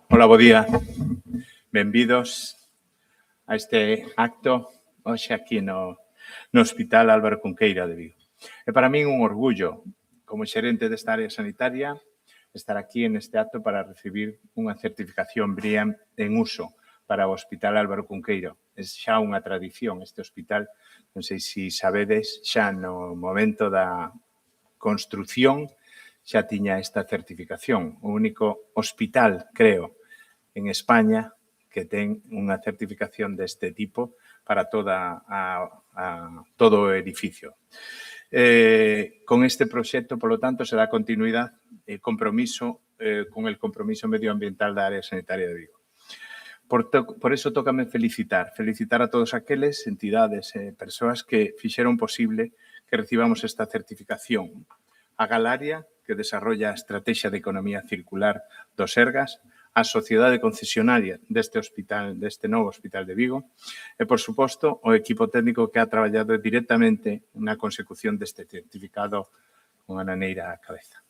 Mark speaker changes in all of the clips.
Speaker 1: Hola, bo día. Benvidos a este acto hoxe aquí no Hospital Álvaro Cunqueiro de Vigo. É para min un orgullo, como xerente desta área sanitaria, estar aquí neste acto para recibir unha certificación BREEAM en uso para o Hospital Álvaro Cunqueiro. É xa unha tradición este hospital, non sei se sabedes, xa no momento da construción xa tiña esta certificación. O único hospital, creo, en España que ten unha certificación deste tipo para todo o edificio. Con este proxecto, polo tanto, se dá continuidade e compromiso con el compromiso medioambiental da área sanitaria de Vigo. Por eso tócame felicitar a todos aqueles entidades e persoas que fixeron posible que recibamos esta certificación. A Galaria, que desarrolla a Estrategia de Economía Circular do Sergas, a Sociedade Concesionaria deste hospital, deste novo Hospital de Vigo, e, por suposto, o equipo técnico que ha traballado directamente na consecución deste certificado con Ana Neira á cabeza.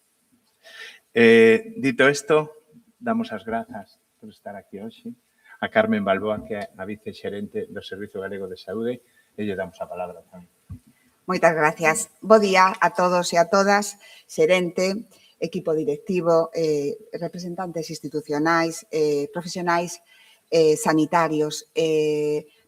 Speaker 1: Dito isto, damos as grazas por estar aquí hoxe a Carmen Balboa, que é a vicexerente do Servizo Galego de Saúde, e lle damos a palabra tamén.
Speaker 2: Moitas gracias. Bo día a todos e a todas, xerente, equipo directivo, representantes institucionais, profesionais sanitarios.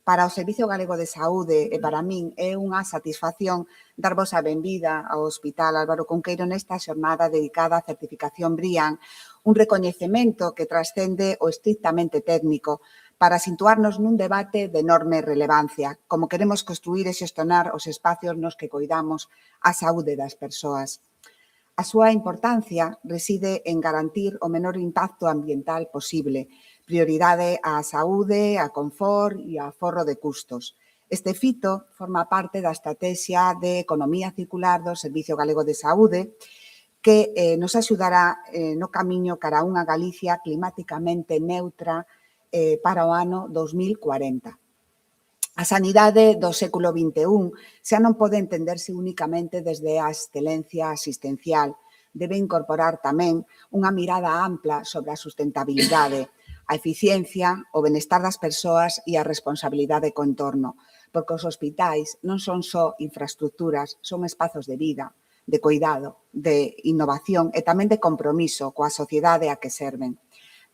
Speaker 2: Para o Servizo Galego de Saúde e para min é unha satisfacción darvos a benvida ao Hospital Álvaro Cunqueiro nesta xornada dedicada á certificación BREEAM, un recoñecemento que trascende o estrictamente técnico para situarnos nun debate de enorme relevancia, como queremos construir e xestionar os espacios nos que coidamos a saúde das persoas. A súa importancia reside en garantir o menor impacto ambiental posible, prioridade á saúde, a confort e a aforro de custos. Este fito forma parte da estrategia de economía circular do Servizo Galego de Saúde, que nos axudará no camiño cara a unha Galicia climáticamente neutra para o ano 2040. A sanidade do século XXI xa non pode entenderse únicamente desde a excelencia asistencial. Debe incorporar tamén unha mirada ampla sobre a sustentabilidade, a eficiencia, o benestar das persoas e a responsabilidade co entorno, porque os hospitais non son só infraestructuras, son espazos de vida, de cuidado, de innovación e tamén de compromiso coa sociedade a que serven.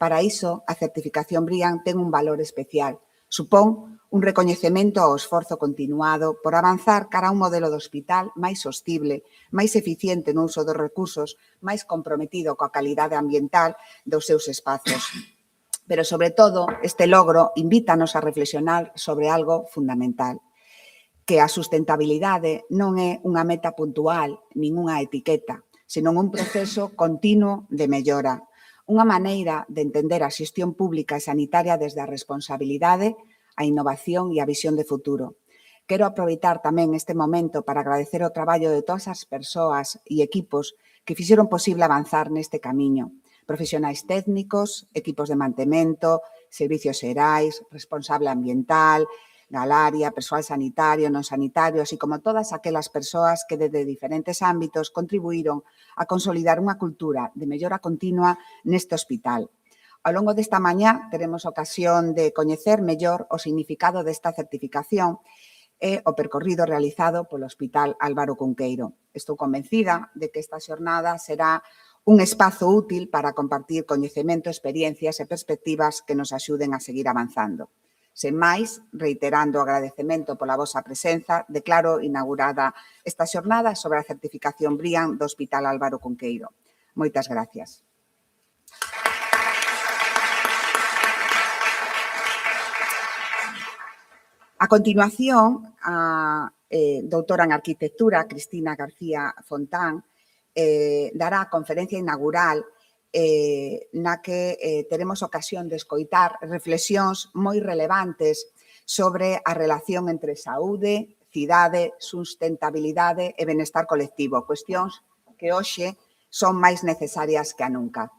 Speaker 2: Para iso, a certificación BREEAM ten un valor especial. Supón un recoñecemento ao esforzo continuado por avanzar cara a un modelo de hospital máis sostible, máis eficiente no uso dos recursos, máis comprometido coa calidade ambiental dos seus espazos. Pero, sobre todo, este logro invítanos a reflexionar sobre algo fundamental, que a sustentabilidade non é unha meta puntual, nin unha etiqueta, senón un proceso continuo de mellora, unha maneira de entender a xestión pública e sanitaria desde a responsabilidade, a innovación e a visión de futuro. Quero aproveitar tamén este momento para agradecer o traballo de todas as persoas e equipos que fixeron posible avanzar neste camiño. Profesionais técnicos, equipos de mantemento, servicios xerais, responsable ambiental, Galaria, persoal sanitario, non sanitario, así como todas aquelas persoas que desde diferentes ámbitos contribuíron a consolidar unha cultura de mellora continua neste hospital. Ao longo desta mañá teremos ocasión de coñecer mellor o significado desta certificación e o percorrido realizado polo Hospital Álvaro Cunqueiro. Estou convencida de que esta xornada será un espazo útil para compartir coñecemento, experiencias e perspectivas que nos axuden a seguir avanzando. Sen máis, reiterando o agradecemento pola vosa presenza, declaro inaugurada esta xornada sobre a certificación BREEAM do Hospital Álvaro Cunqueiro. Moitas gracias. A continuación, a doutora en Arquitectura, Cristina García Fontán, dará a conferencia inaugural na que teremos ocasión de escoitar reflexións moi relevantes sobre a relación entre saúde, cidade, sustentabilidade e benestar colectivo, cuestións que hoxe son máis necesarias que a nunca.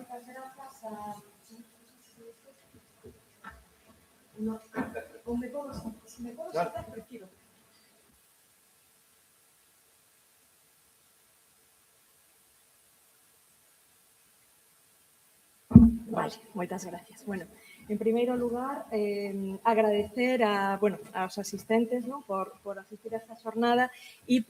Speaker 3: moitas grazas a... No, ou me podo sentar, prefiro. Vale, moitas gracias. Bueno, en primeiro lugar, agradecer aos asistentes, ¿no? por asistir a esta xornada e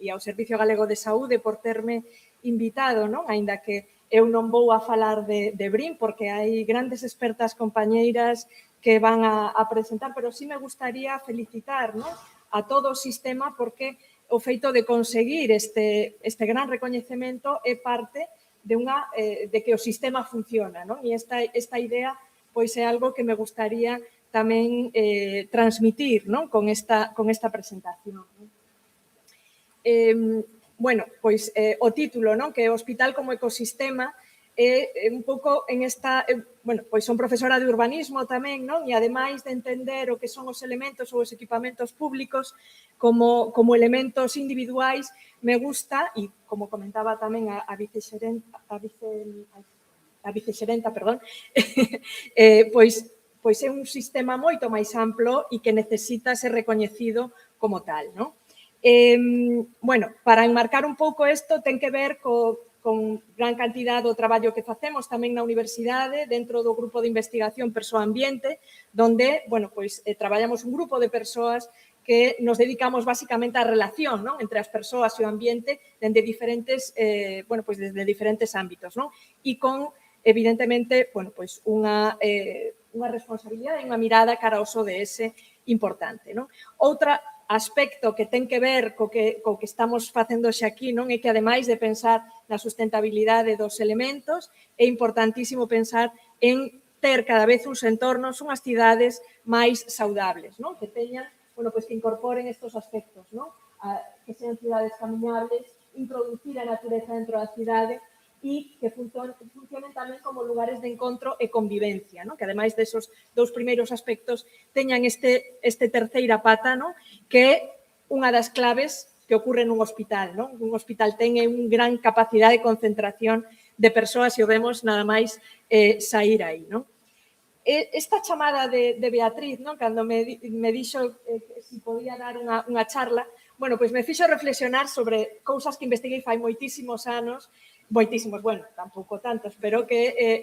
Speaker 3: ao Servicio Galego de Saúde por terme invitado, non? Aínda que eu non vou a falar de BRIM, porque hai grandes expertas compañeiras que van a presentar, pero sí me gustaría felicitar, ¿no? A todo o sistema, porque o feito de conseguir este gran recoñecemento é parte de que o sistema funciona, non? E esta idea pois é algo que me gustaría tamén transmitir, non? Con esta presentación. Bueno, pois o título, non? Que o hospital como ecosistema é un pouco en esta... Bueno, pois son profesora de urbanismo tamén, non? E ademais de entender o que son os elementos ou os equipamentos públicos como elementos individuais, me gusta, e como comentaba tamén a vicexerenta, perdón, pois é un sistema moito máis amplo e que necesita ser recoñecido como tal, non? Bueno, para enmarcar un pouco isto, ten que ver con gran cantidad do traballo que facemos tamén na universidade, dentro do grupo de investigación Persoa Ambiente, donde, bueno, pois traballamos un grupo de persoas que nos dedicamos basicamente á relación, non? Entre as persoas e o ambiente desde diferentes ámbitos, non? E con, evidentemente, bueno, pois unha responsabilidade e unha mirada cara ao ODS importante, non? Outra aspecto que ten que ver co que estamos facendo xe aquí, non? É que, ademais de pensar na sustentabilidade dos elementos, é importantísimo pensar en ter cada vez uns entornos, unhas cidades máis saudables, non? Que teñan, bueno, pois que incorporen estos aspectos, non? Que sean cidades camiñables, introducir a natureza dentro da cidade e que funcionen tamén como lugares de encontro e convivencia, non? Que ademais desos dous primeiros aspectos teñan este terceira pata, non? Que é unha das claves que ocorre nun hospital, non? Un hospital ten unha gran capacidade de concentración de persoas e o vemos nada máis sair aí, non? Esta chamada de Beatriz, non? Cando me dixo se podía dar unha charla, bueno, pois me fixo reflexionar sobre cousas que investiguei fai moitísimos anos, bueno, tampouco tantos, pero que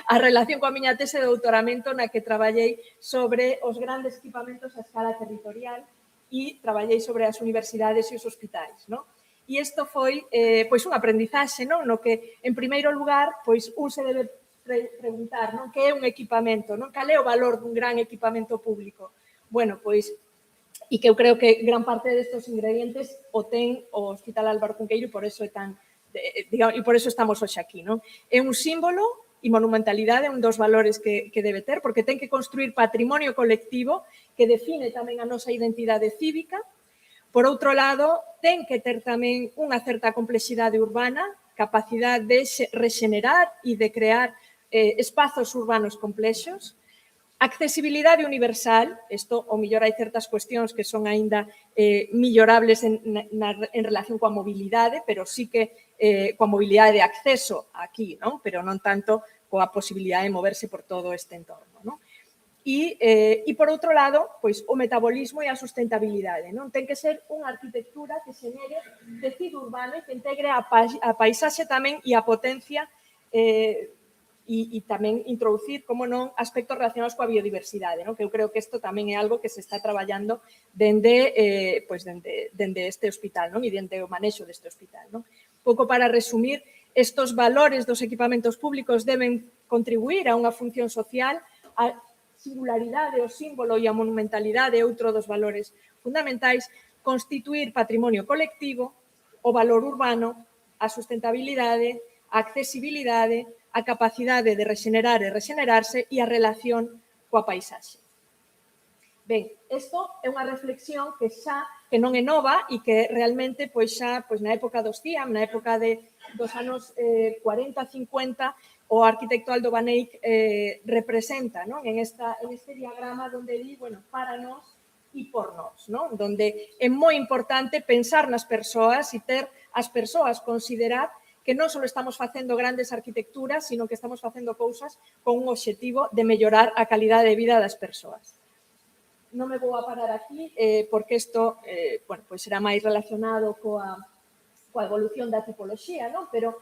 Speaker 3: a relación coa miña tese de doutoramento na que traballei sobre os grandes equipamentos a escala territorial e traballei sobre as universidades e os hospitais, non? E isto foi pois un aprendizaxe, non? No que, en primeiro lugar, pois un se debe preguntar, non? Que é un equipamento, non? Cal é o valor dun gran equipamento público? Bueno, pois, e que eu creo que gran parte destes ingredientes o ten o Hospital Álvaro Cunqueiro e por eso é tan, e por eso estamos hoxe aquí, non? É un símbolo e monumentalidade, un dos valores que debe ter, porque ten que construir patrimonio colectivo que define tamén a nosa identidade cívica. Por outro lado, ten que ter tamén unha certa complexidade urbana, capacidade de rexenerar e de crear espazos urbanos complexos, accesibilidade universal, isto o mellor hai certas cuestións que son aínda millorables en relación coa mobilidade, pero sí que coa mobilidade de acceso aquí, non? Pero non tanto coa posibilidade de moverse por todo este entorno, non? E, por outro lado, pois, o metabolismo e a sustentabilidade, non? Ten que ser unha arquitectura que xenere tecido urbano e que integre a paisaxe tamén e a potencia e tamén introducir, como non, aspectos relacionados coa biodiversidade, non? Que eu creo que isto tamén é algo que se está traballando dende este hospital, non? E dende o manexo deste hospital, non? Pouco para resumir, estos valores dos equipamentos públicos deben contribuir a unha función social, a singularidade, o símbolo e a monumentalidade é outro dos valores fundamentais, constituir patrimonio colectivo, o valor urbano, a sustentabilidade, a accesibilidade, a capacidade de rexenerar e rexenerarse e a relación coa paisaxe. Ben, isto é unha reflexión que non é nova e que realmente xa na época dos CIAM, na época dos anos 40-50, o arquitecto Aldo Van Eyck representa en este diagrama onde di, para nós e por nós, onde é moi importante pensar nas persoas e ter as persoas, considerar que non só estamos facendo grandes arquitecturas, sino que estamos facendo cousas con un obxectivo de mellorar a calidade de vida das persoas. Non me vou a parar aquí, porque isto será máis relacionado coa evolución da tipoloxía, non? Pero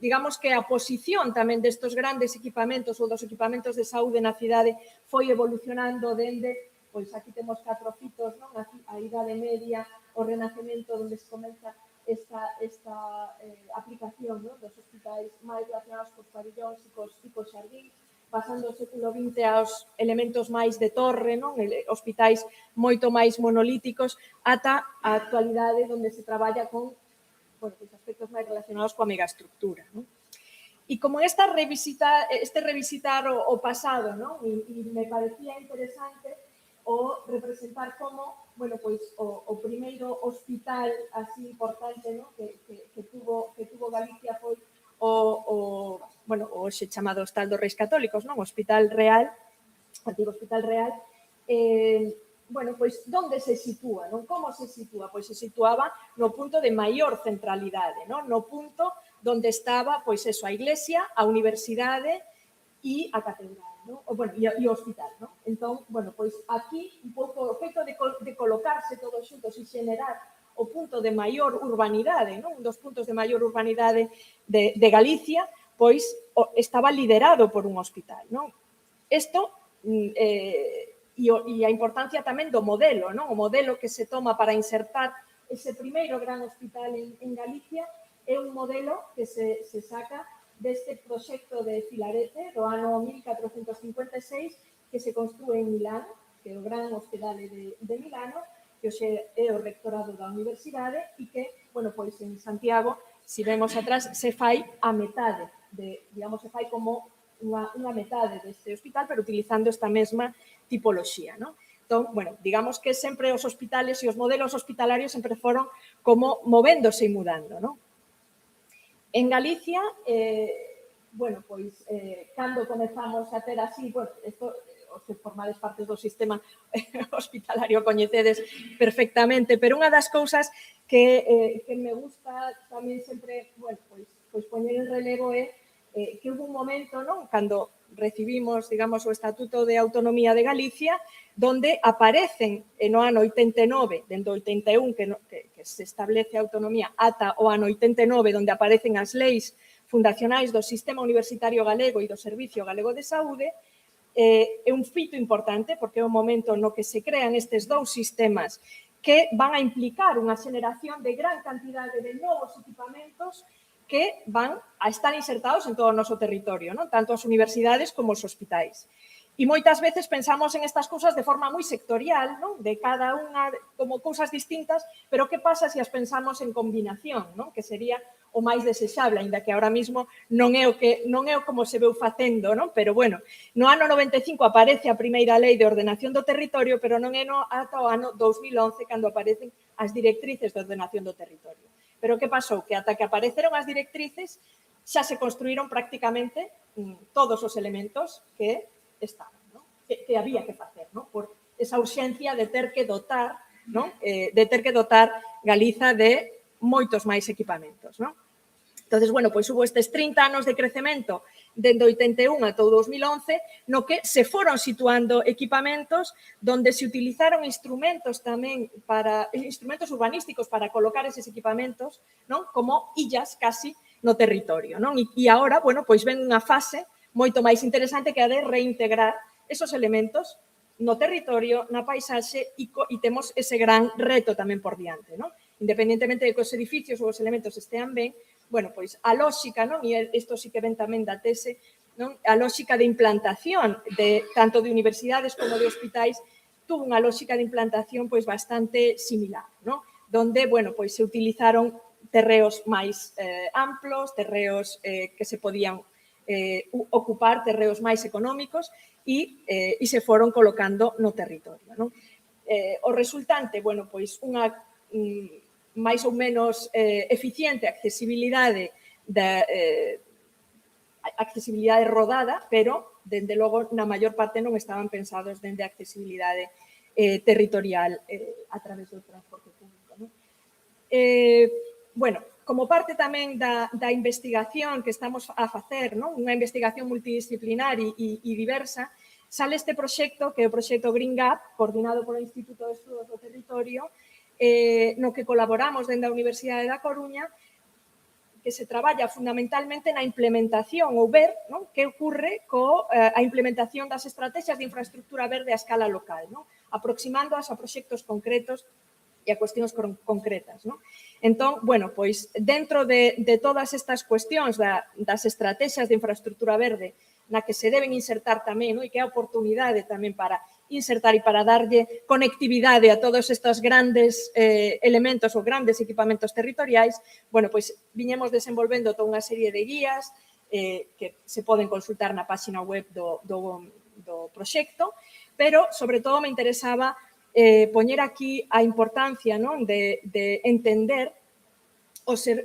Speaker 3: digamos que a posición tamén destes grandes equipamentos ou dos equipamentos de saúde na cidade foi evolucionando dende, pois aquí temos 4 fitos, non? Aquí a Idade Media, o Renacemento, onde se comeza esta aplicación, non? Dos hospitais máis relacionados cos pabillóns e cos xardíns, pasando o século XX aos elementos máis de torre, non? Hospitais moito máis monolíticos, ata a actualidade onde se traballa con aspectos máis relacionados coa megaestructura. Non? E como este revisitar o pasado, non? E me parecía interesante o representar como, o primeiro hospital así importante, non? que tuvo Galicia foi o hoxe chamado Hostal dos Reis Católicos, non? O Hospital Real, o antigo Hospital Real, onde se sitúa, non? Como se sitúa? Pois se situaba no punto de maior centralidade, non? No punto onde estaba, a iglesia, a universidade e a catedral, non? E o hospital, non? Entón, aquí, un pouco o feito de colocarse todos xuntos e xenerar o punto de maior urbanidade, non? Un dos puntos de maior urbanidade de Galicia, estaba liderado por un hospital, non? Isto e a importancia tamén do modelo, non? O modelo que se toma para insertar ese primeiro gran hospital en Galicia é un modelo que se saca deste proxecto de Filarete do ano 1456 que se construe en Milán, que é o gran hospedale de Milano, que hoxe é o rectorado da universidade e que, en Santiago, se vemos atrás, se fai a metade, se fai como unha metade deste hospital, pero utilizando esta mesma tipoloxía, non? Entón, digamos que sempre os hospitales e os modelos hospitalarios sempre foron como movéndose e mudando, non? En Galicia, cando comezamos a ter así, os que formades parte do sistema hospitalario coñecedes perfectamente, pero unha das cousas que me gusta tamén sempre, poñer en relevo é que hubo un momento, non, cando recibimos, digamos, o Estatuto de Autonomía de Galicia, donde aparecen no ano 89, dende o 81 que se establece a autonomía, ata o ano 89, donde aparecen as leis fundacionais do Sistema Universitario Galego e do Servicio Galego de Saúde, é un fito importante, porque é o momento no que se crean estes dous sistemas que van a implicar unha xeneración de gran cantidade de novos equipamentos que van a estar insertados en todo o noso territorio, non? Tanto as universidades como os hospitais. E moitas veces pensamos en estas cousas de forma moi sectorial, non? De cada unha como cousas distintas, pero que pasa se as pensamos en combinación, non? Que sería o máis desexable, aínda que ahora mismo non é o como se veu facendo, non? Pero, no ano 95 aparece a primeira lei de ordenación do territorio, pero non é ata o ano 2011 cando aparecen as directrices de ordenación do territorio. Pero que pasou? Que ata que apareceron as directrices xa se construíron prácticamente todos os elementos que estaban, non? Que había que facer, non? Por esa urxencia de ter que dotar, non? De ter que dotar Galiza de moitos máis equipamentos, non? Entonces, hubo estes 30 anos de crecemento dende 81 ata o 2011, no que se foron situando equipamentos donde se utilizaron instrumentos tamén instrumentos urbanísticos para colocar eses equipamentos, non? Como illas casi no territorio, non? E agora, ven unha fase moito máis interesante que a de reintegrar esos elementos no territorio, na paisaxe e temos ese gran reto tamén por diante, non? Independentemente de que os edificios ou os elementos estean ben, a lóxica, non? E isto sí que ven tamén da tese, non? A lóxica de implantación tanto de universidades como de hospitais tuvo unha lóxica de implantación bastante similar, non? Donde, se utilizaron terreos máis amplos, terreos que se podían ocupar, terreos máis económicos e se foron colocando no territorio, non? O resultante, unha máis ou menos eficiente accesibilidade rodada, pero, dende logo, na maior parte non estaban pensados dende a accesibilidade territorial a través do transporte público. como parte tamén da investigación que estamos a facer, non? Unha investigación multidisciplinar e diversa, sale este proxecto, que é o proxecto Green Gap, coordinado polo Instituto de Estudos do Territorio, no que colaboramos dende a Universidade da Coruña, que se traballa fundamentalmente na implementación ou ver, non, que ocorre coa implementación das estrategias de infraestructura verde a escala local, non? Aproximándoas a proxectos concretos e a cuestións concretas, non? Entón, bueno, pois dentro de todas estas cuestións das estrategias de infraestructura verde na que se deben insertar tamén, non? E que é a oportunidade tamén para insertar e para darlle conectividade a todos estes grandes elementos ou grandes equipamentos territoriais, bueno, pois viñemos desenvolvendo toda unha serie de guías que se poden consultar na página web do proxecto, pero, sobre todo, me interesaba poñer aquí a importancia, non, de entender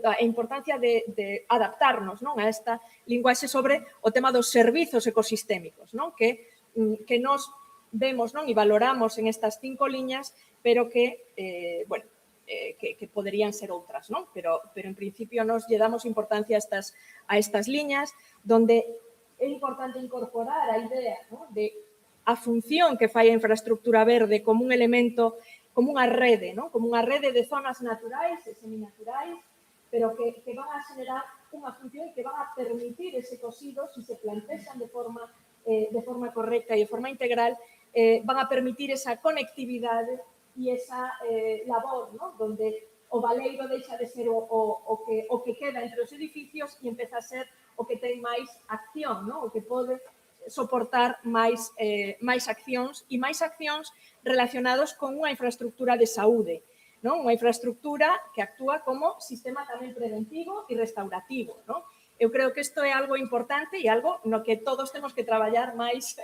Speaker 3: a importancia de adaptarnos, non, a esta linguaxe sobre o tema dos servizos ecosistémicos, non, que nos vemos, non, e valoramos en estas 5 liñas, pero que, bueno, que poderían ser outras, non? Pero en principio nos lle damos importancia a estas liñas, donde é importante incorporar a idea, non, de a función que fai a infraestructura verde como un elemento, como unha rede, non? Como unha rede de zonas naturais e seminaturais, pero que van a generar unha función que van a permitir ese cosido, se se plantexan de forma correcta e de forma integral, van a permitir esa conectividade e esa labor, ¿no? Donde o baleiro deixa de ser o que queda entre os edificios e empeza a ser o que ten máis acción, ¿no? O que pode soportar máis accións e máis accións relacionados con unha infraestructura de saúde, ¿no? Unha infraestructura que actúa como sistema tamén preventivo e restaurativo, ¿no? Eu creo que isto é algo importante e algo no que todos temos que traballar máis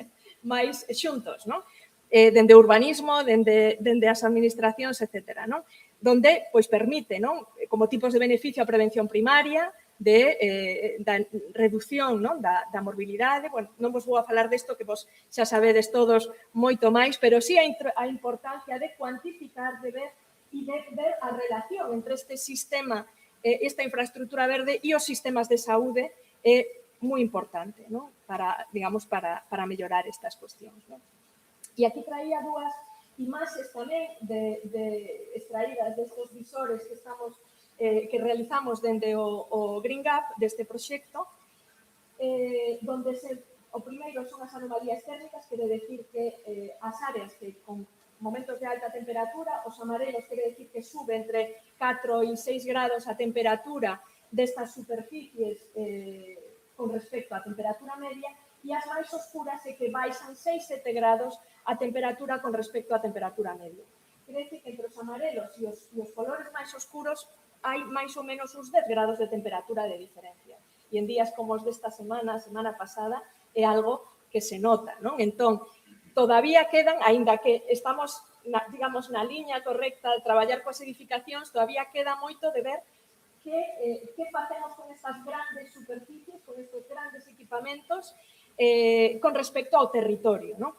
Speaker 3: xuntos, non? Dende o urbanismo, dende as administracións, etc., non? Donde, pois, permite, non? Como tipos de beneficio a prevención primaria, da reducción, non? Da morbilidade. Bueno, non vos vou a falar desto, que vos xa sabedes todos moito máis, pero sí a importancia de cuantificar, de ver e de ver a relación entre este sistema, esta infraestructura verde e os sistemas de saúde é moi importante, ¿no? Para, digamos, para mellorar estas cuestións, ¿no? E aquí traía dúas imaxes tamén extraídas destes visores que realizamos dende o Green Gap deste proxecto, donde o primeiro son as anomalías térmicas, quere decir que as áreas que con momentos de alta temperatura, os amarelos quere decir que sube entre 4 e 6 grados a temperatura destas superficies con respecto á temperatura media, e as máis oscuras é que baixan 6-7 grados a temperatura con respecto á temperatura media. Quere decir que entre os amarelos e os colores máis oscuros hai máis ou menos uns 10 grados de temperatura de diferencia. E en días como os desta semana pasada, é algo que se nota, non? Entón, todavía quedan, aínda que estamos, digamos, na liña correcta de traballar coas edificacións, todavía queda moito de ver que facemos con estas grandes superficies, con estes grandes equipamentos, con respecto ao territorio, non?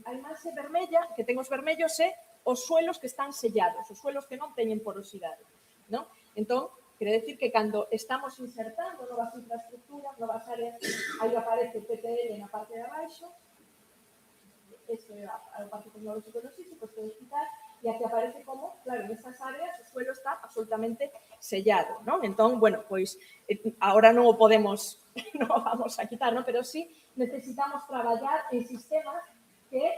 Speaker 3: A imaxe vermella, que ten os vermellos, é os suelos que están sellados, os suelos que non teñen porosidade, non? Entón, quere decir que cando estamos insertando novas infraestructuras, novas áreas, aí aparece o PTL na parte de abaixo, este é o Parque Tecnolóxico dos Físicos, que é o hospital, e aquí aparece como, claro, nestas áreas o suelo está absolutamente sellado, non? Entón, bueno, pois, agora non o podemos, non o vamos a quitar, non? Pero sí necesitamos traballar en sistemas que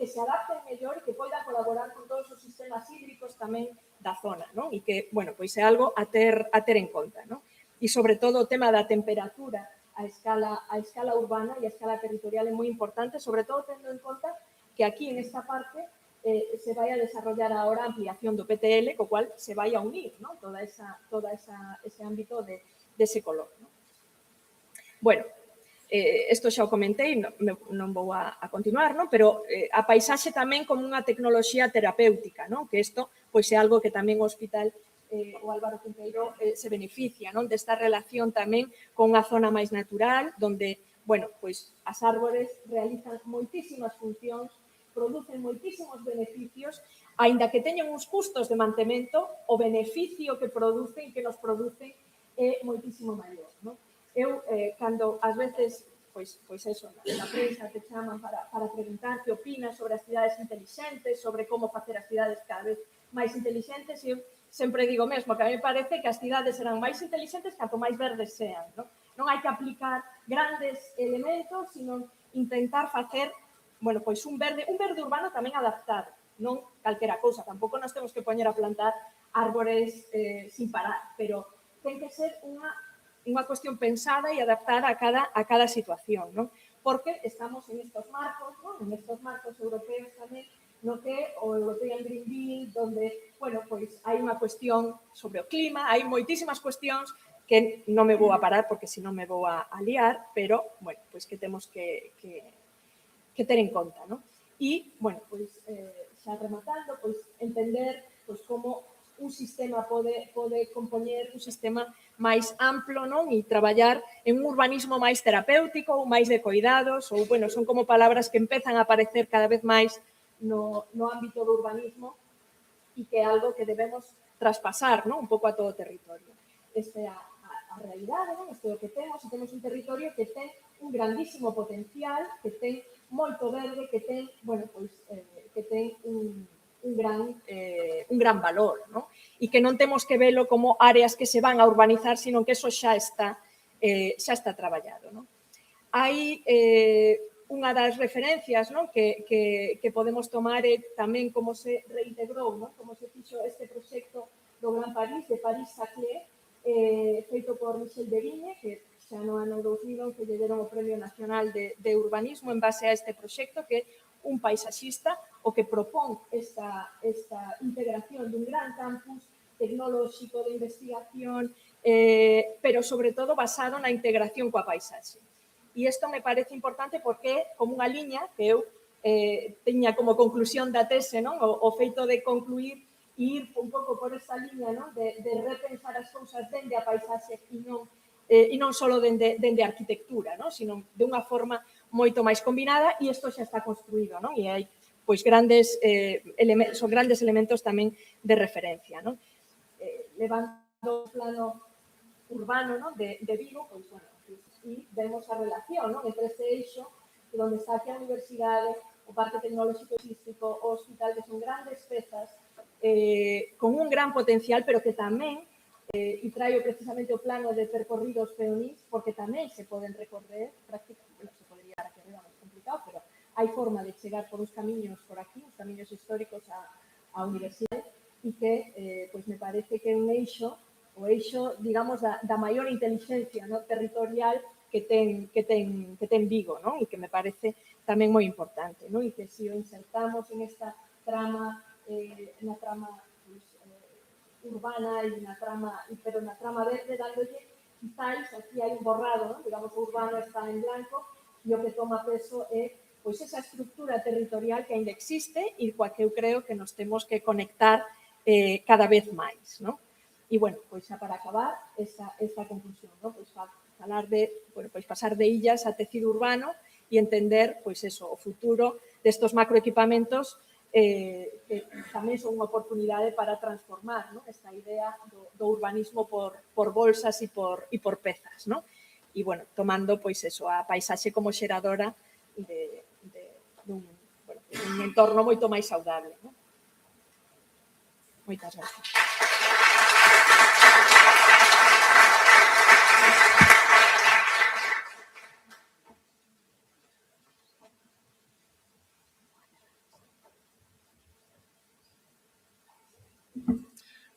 Speaker 3: se adapten mellor e que poidan colaborar con todos os sistemas hídricos tamén da zona, non? E que, bueno, pois é algo a ter en conta, non? E, sobre todo, o tema da temperatura a escala urbana e a escala territorial é moi importante, sobre todo tendo en conta que aquí, en esta parte, se vai a desarrollar ahora a ampliación do PTL, co cual se vai a unir, ¿no? Todo ese ámbito de ese color, ¿no? Bueno, isto xa o comentei, non vou a continuar, non? Pero a paisaxe tamén como unha tecnoloxía terapéutica, non? Que isto pois é algo que tamén o hospital o Álvaro Cunqueiro se beneficia, non? Desta relación tamén con unha zona máis natural, donde, bueno, pois as árbores realizan moitísimas funcións, producen moitísimos beneficios, aínda que teñen uns custos de mantemento, o beneficio que producen, que nos producen, é moitísimo maior, non? Eu, cando ás veces, pois eso, na prensa te chaman para preguntar que opinas sobre as cidades intelixentes, sobre como facer as cidades cada vez máis intelixentes, e eu sempre digo mesmo que a mí me parece que as cidades serán máis intelixentes canto máis verdes sean, non? Non hai que aplicar grandes elementos, sino intentar facer, bueno, pois un verde urbano tamén adaptado, non calquera cousa, tampouco nos temos que poñer a plantar árbores sin parar, pero ten que ser unha cuestión pensada e adaptada a cada situación, non? Porque estamos en estos marcos, non? En estos marcos europeos tamén, no que o European Green Deal, donde, bueno, pois hai unha cuestión sobre o clima, hai moitísimas cuestións que non me vou a parar porque senón me vou a liar, pero, bueno, pois que temos que ter en conta, non? E, bueno, pois, xa rematando, pois, entender pois, como un sistema pode compoñer un sistema máis amplo, non? E traballar en un urbanismo máis terapéutico ou máis de cuidados, ou, bueno, son como palabras que empezan a aparecer cada vez máis no ámbito do urbanismo e que é algo que debemos traspasar, non? Un pouco a todo o territorio. Esta é a realidade, non? Isto é o que temos, e temos un territorio que ten un grandísimo potencial, que ten moito verde, que ten, bueno, pois, que ten un gran valor, non? E que non temos que velo como áreas que se van a urbanizar, sino que eso xa está traballado, non? Hai unha das referencias, non, que podemos tomar é tamén como se reintegrou, non, como se fixo este proxecto do Gran París, de París-Saclay, feito por Michel de Vigne, que xa no ano 2011 lle deron o Premio Nacional de Urbanismo en base a este proxecto, que é un paisaxista o que propón esta integración dun gran campus tecnolóxico de investigación, pero sobre todo basado na integración coa paisaxe. E isto me parece importante porque é como unha liña que eu tiña como conclusión da tese, non? O feito de concluir e ir un pouco por esta liña, non? De repensar as cousas dende a paisaxe e non só dende a arquitectura, non? Sino de unha forma moito máis combinada, e isto xa está construído, non? E hai pois son grandes elementos tamén de referencia, non? Levando o plano urbano, non? De Vigo, pois, bueno, e vemos a relación, non? Entre este eixo, onde está aquí a Universidade, o Parque Tecnolóxico Xístico, o Hospital, que son grandes pezas con un gran potencial, pero que tamén, e traio precisamente o plano de percorridos peonís, porque tamén se poden recorrer, prácticamente, bueno, se podería a que era máis complicado, pero hai forma de chegar por uns camiños por aquí, uns camiños históricos á Universidade, e que, pois, me parece que é un eixo, o eixo, digamos, da maior intelixencia, no, territorial que ten Vigo, non? E que me parece tamén moi importante, non? E que se o insertamos en esta trama, na trama pues, urbana e pero na trama verde, dándolle, quizáis, aquí hai un borrado, non? Digamos, o urbano está en blanco, e o que toma peso é pois esa estructura territorial que ainda existe e coa que eu creo que nos temos que conectar cada vez máis, non? E, bueno, pois xa para acabar esta conclusión, non? Pois falar pois pasar de illas a tecido urbano e entender, pois eso, o futuro destos macroequipamentos que tamén son unha oportunidade para transformar, non? Esta idea do urbanismo por bolsas e por pezas, non? E, bueno, tomando, pois eso, a paisaxe como xeradora dun entorno moito máis saudable, non? Moitas gracias.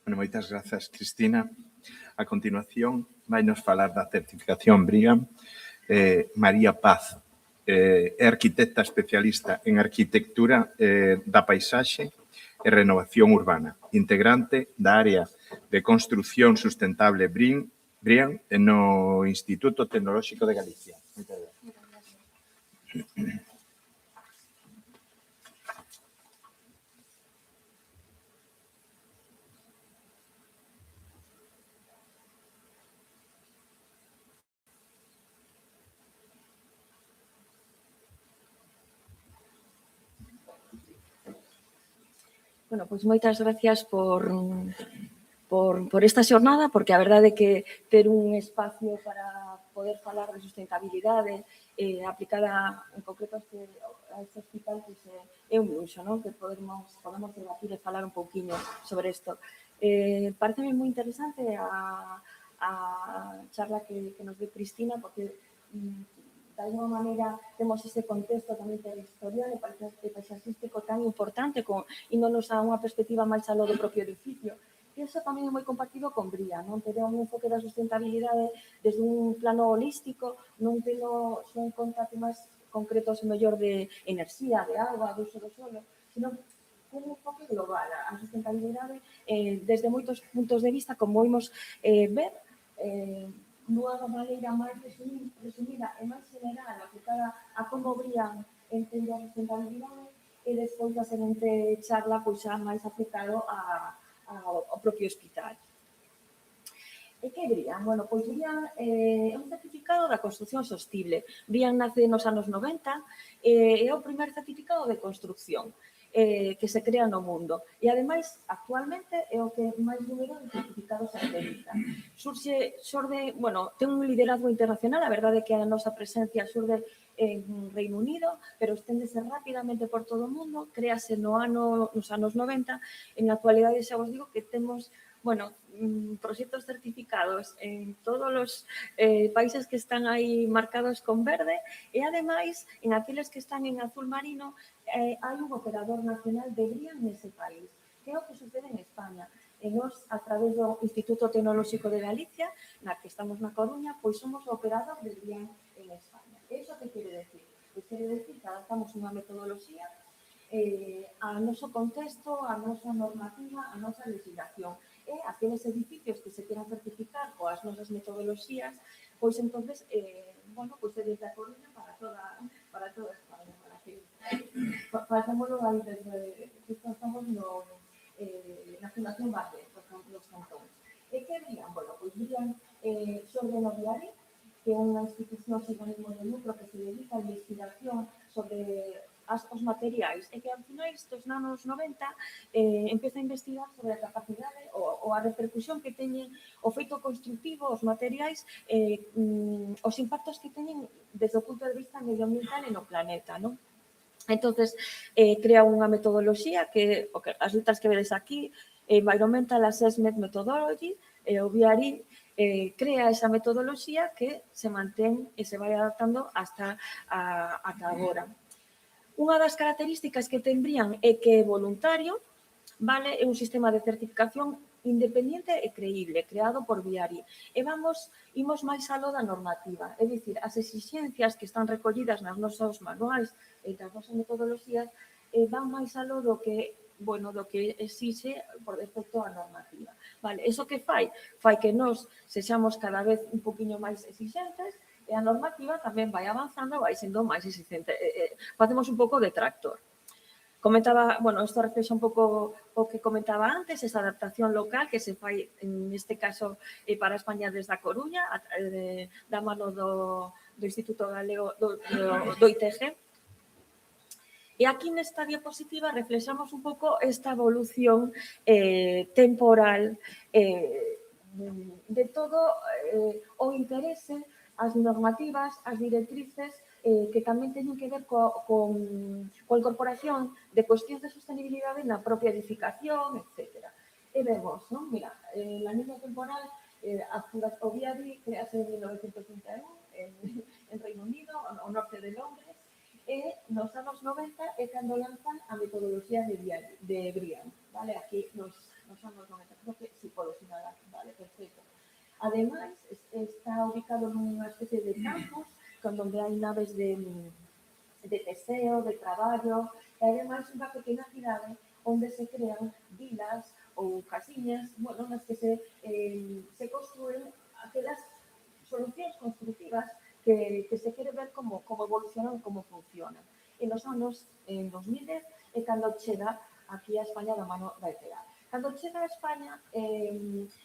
Speaker 1: Bueno, moitas grazas, Cristina. A continuación, vai nos falar da certificación BREEAM María Paz, é arquitecta especialista en arquitectura da paisaxe e renovación urbana, integrante da área de construción sustentable BREEAM no Instituto Tecnolóxico de Galicia. Moitas gracias.
Speaker 4: Bueno, pois moitas gracias por esta xornada, porque a verdade é que ter un espacio para poder falar de sustentabilidade aplicada en concreto a este hospital pois, é un luxo, non? Que podemos debatir e falar un pouquiño sobre isto. Pareceme moi interesante a charla que nos deu Cristina, porque de alguma maneira temos ese contexto tamén territorial e paisaxístico tan importante índonos a unha perspectiva máis aló do propio edificio. E iso tamén é moi compartido con Bría, non? Ter un enfoque da sustentabilidade desde un plano holístico, non tendo só en conta temas concretos o mellor de enerxía, de agua, de uso do solo, sino un enfoque global. A sustentabilidade desde moitos puntos de vista, como imos ver, nunha maneira máis resumida e máis general aplicada a como Brían entende a sustentabilidade e despois da seguinte charla pois xa máis aplicado ao propio hospital. E que Brían? Bueno, pois Brían é un certificado da construcción sostible. Brían nace nos anos 90 e é o primer certificado de construcción que se crea no mundo. E, ademais, actualmente é o que máis número de certificados acredita. Ten un liderazgo internacional, a verdade é que a nosa presencia xurde en Reino Unido, pero esténdese rapidamente por todo o mundo, créase nos anos 90, en a actualidade xa vos digo que temos proxectos certificados en todos os países que están aí marcados con verde e, ademais, en aqueles que están en azul marino, hai un operador nacional de Brían nese país, que é o que sucede en España. E nós, a través do Instituto Tecnolóxico de Galicia, na que estamos na Coruña, pois somos o operador de Brían en España. E iso que quere decir? Pois quere decir que adaptamos unha metodoloxía ao noso contexto, a nosa normativa, a nosa legislación. E aqueles edificios que se queran certificar coas nosas metodoloxías, pois entonces, pois é desde a Coruña para toda España, para que facémoslo aí desde que estamos na Fundación Barre, nos cantóns. E que Brían? Pois Brían xorde no Viari, que é unha institución sen ánimo de lucro que se dedica a investigación sobre os materiais e que ao finais dos anos 90 empeza a investigar sobre a capacidade ou a repercusión que teñen o feito constructivo, os materiais, os impactos que teñen desde o punto de vista medioambiental e no planeta, non? Entonces, crea unha metodoloxía que as letras que vedes aquí, Environmental Assessment Methodology, e o VRI crea esa metodoloxía que se mantén e se vai adaptando hasta agora. Unha das características que ten Brían é que é voluntario, é un sistema de certificación independiente e creíble, creado por VRI. E imos máis aló da normativa, é dicir, as exixencias que están recollidas nas nosos manuais e das nosas metodoloxías van máis aló do que exixe por defecto a normativa. Iso que fai? Fai que nós sexamos cada vez un poquinho máis exixentes e a normativa tamén vai avanzando, vai sendo máis exigente. Facemos un pouco de tractor. Comentaba, isto reflexa un pouco o que comentaba antes, esa adaptación local que se fai, neste caso, para España desde a Coruña, da mano do Instituto Galego, do ITG. E aquí nesta diapositiva reflexamos un pouco esta evolución temporal de todo o interese, as normativas, as directrices que tamén teñen que ver coa incorporación de cuestións de sostenibilidade na propia edificación, etc. E vemos, mira, na línea temporal, o VRI crease en 1931 en Reino Unido, ao norte de Londres, e nos anos 90 é cando lanzan a metodoloxía de Brían. Aquí nos anos 90, creo que si podo sinalar, perfecto. Ademais, está ubicado nunha especie de campus onde hai naves de teseo, de traballo, e ademais unha pequena cidade onde se crean vilas ou casiñas, nas que se construen aquelas solucións constructivas que se quere ver como evolucionan, como funcionan. E nos anos 2010 é cando chega aquí a España da mano da ETEA. Cando chega a España,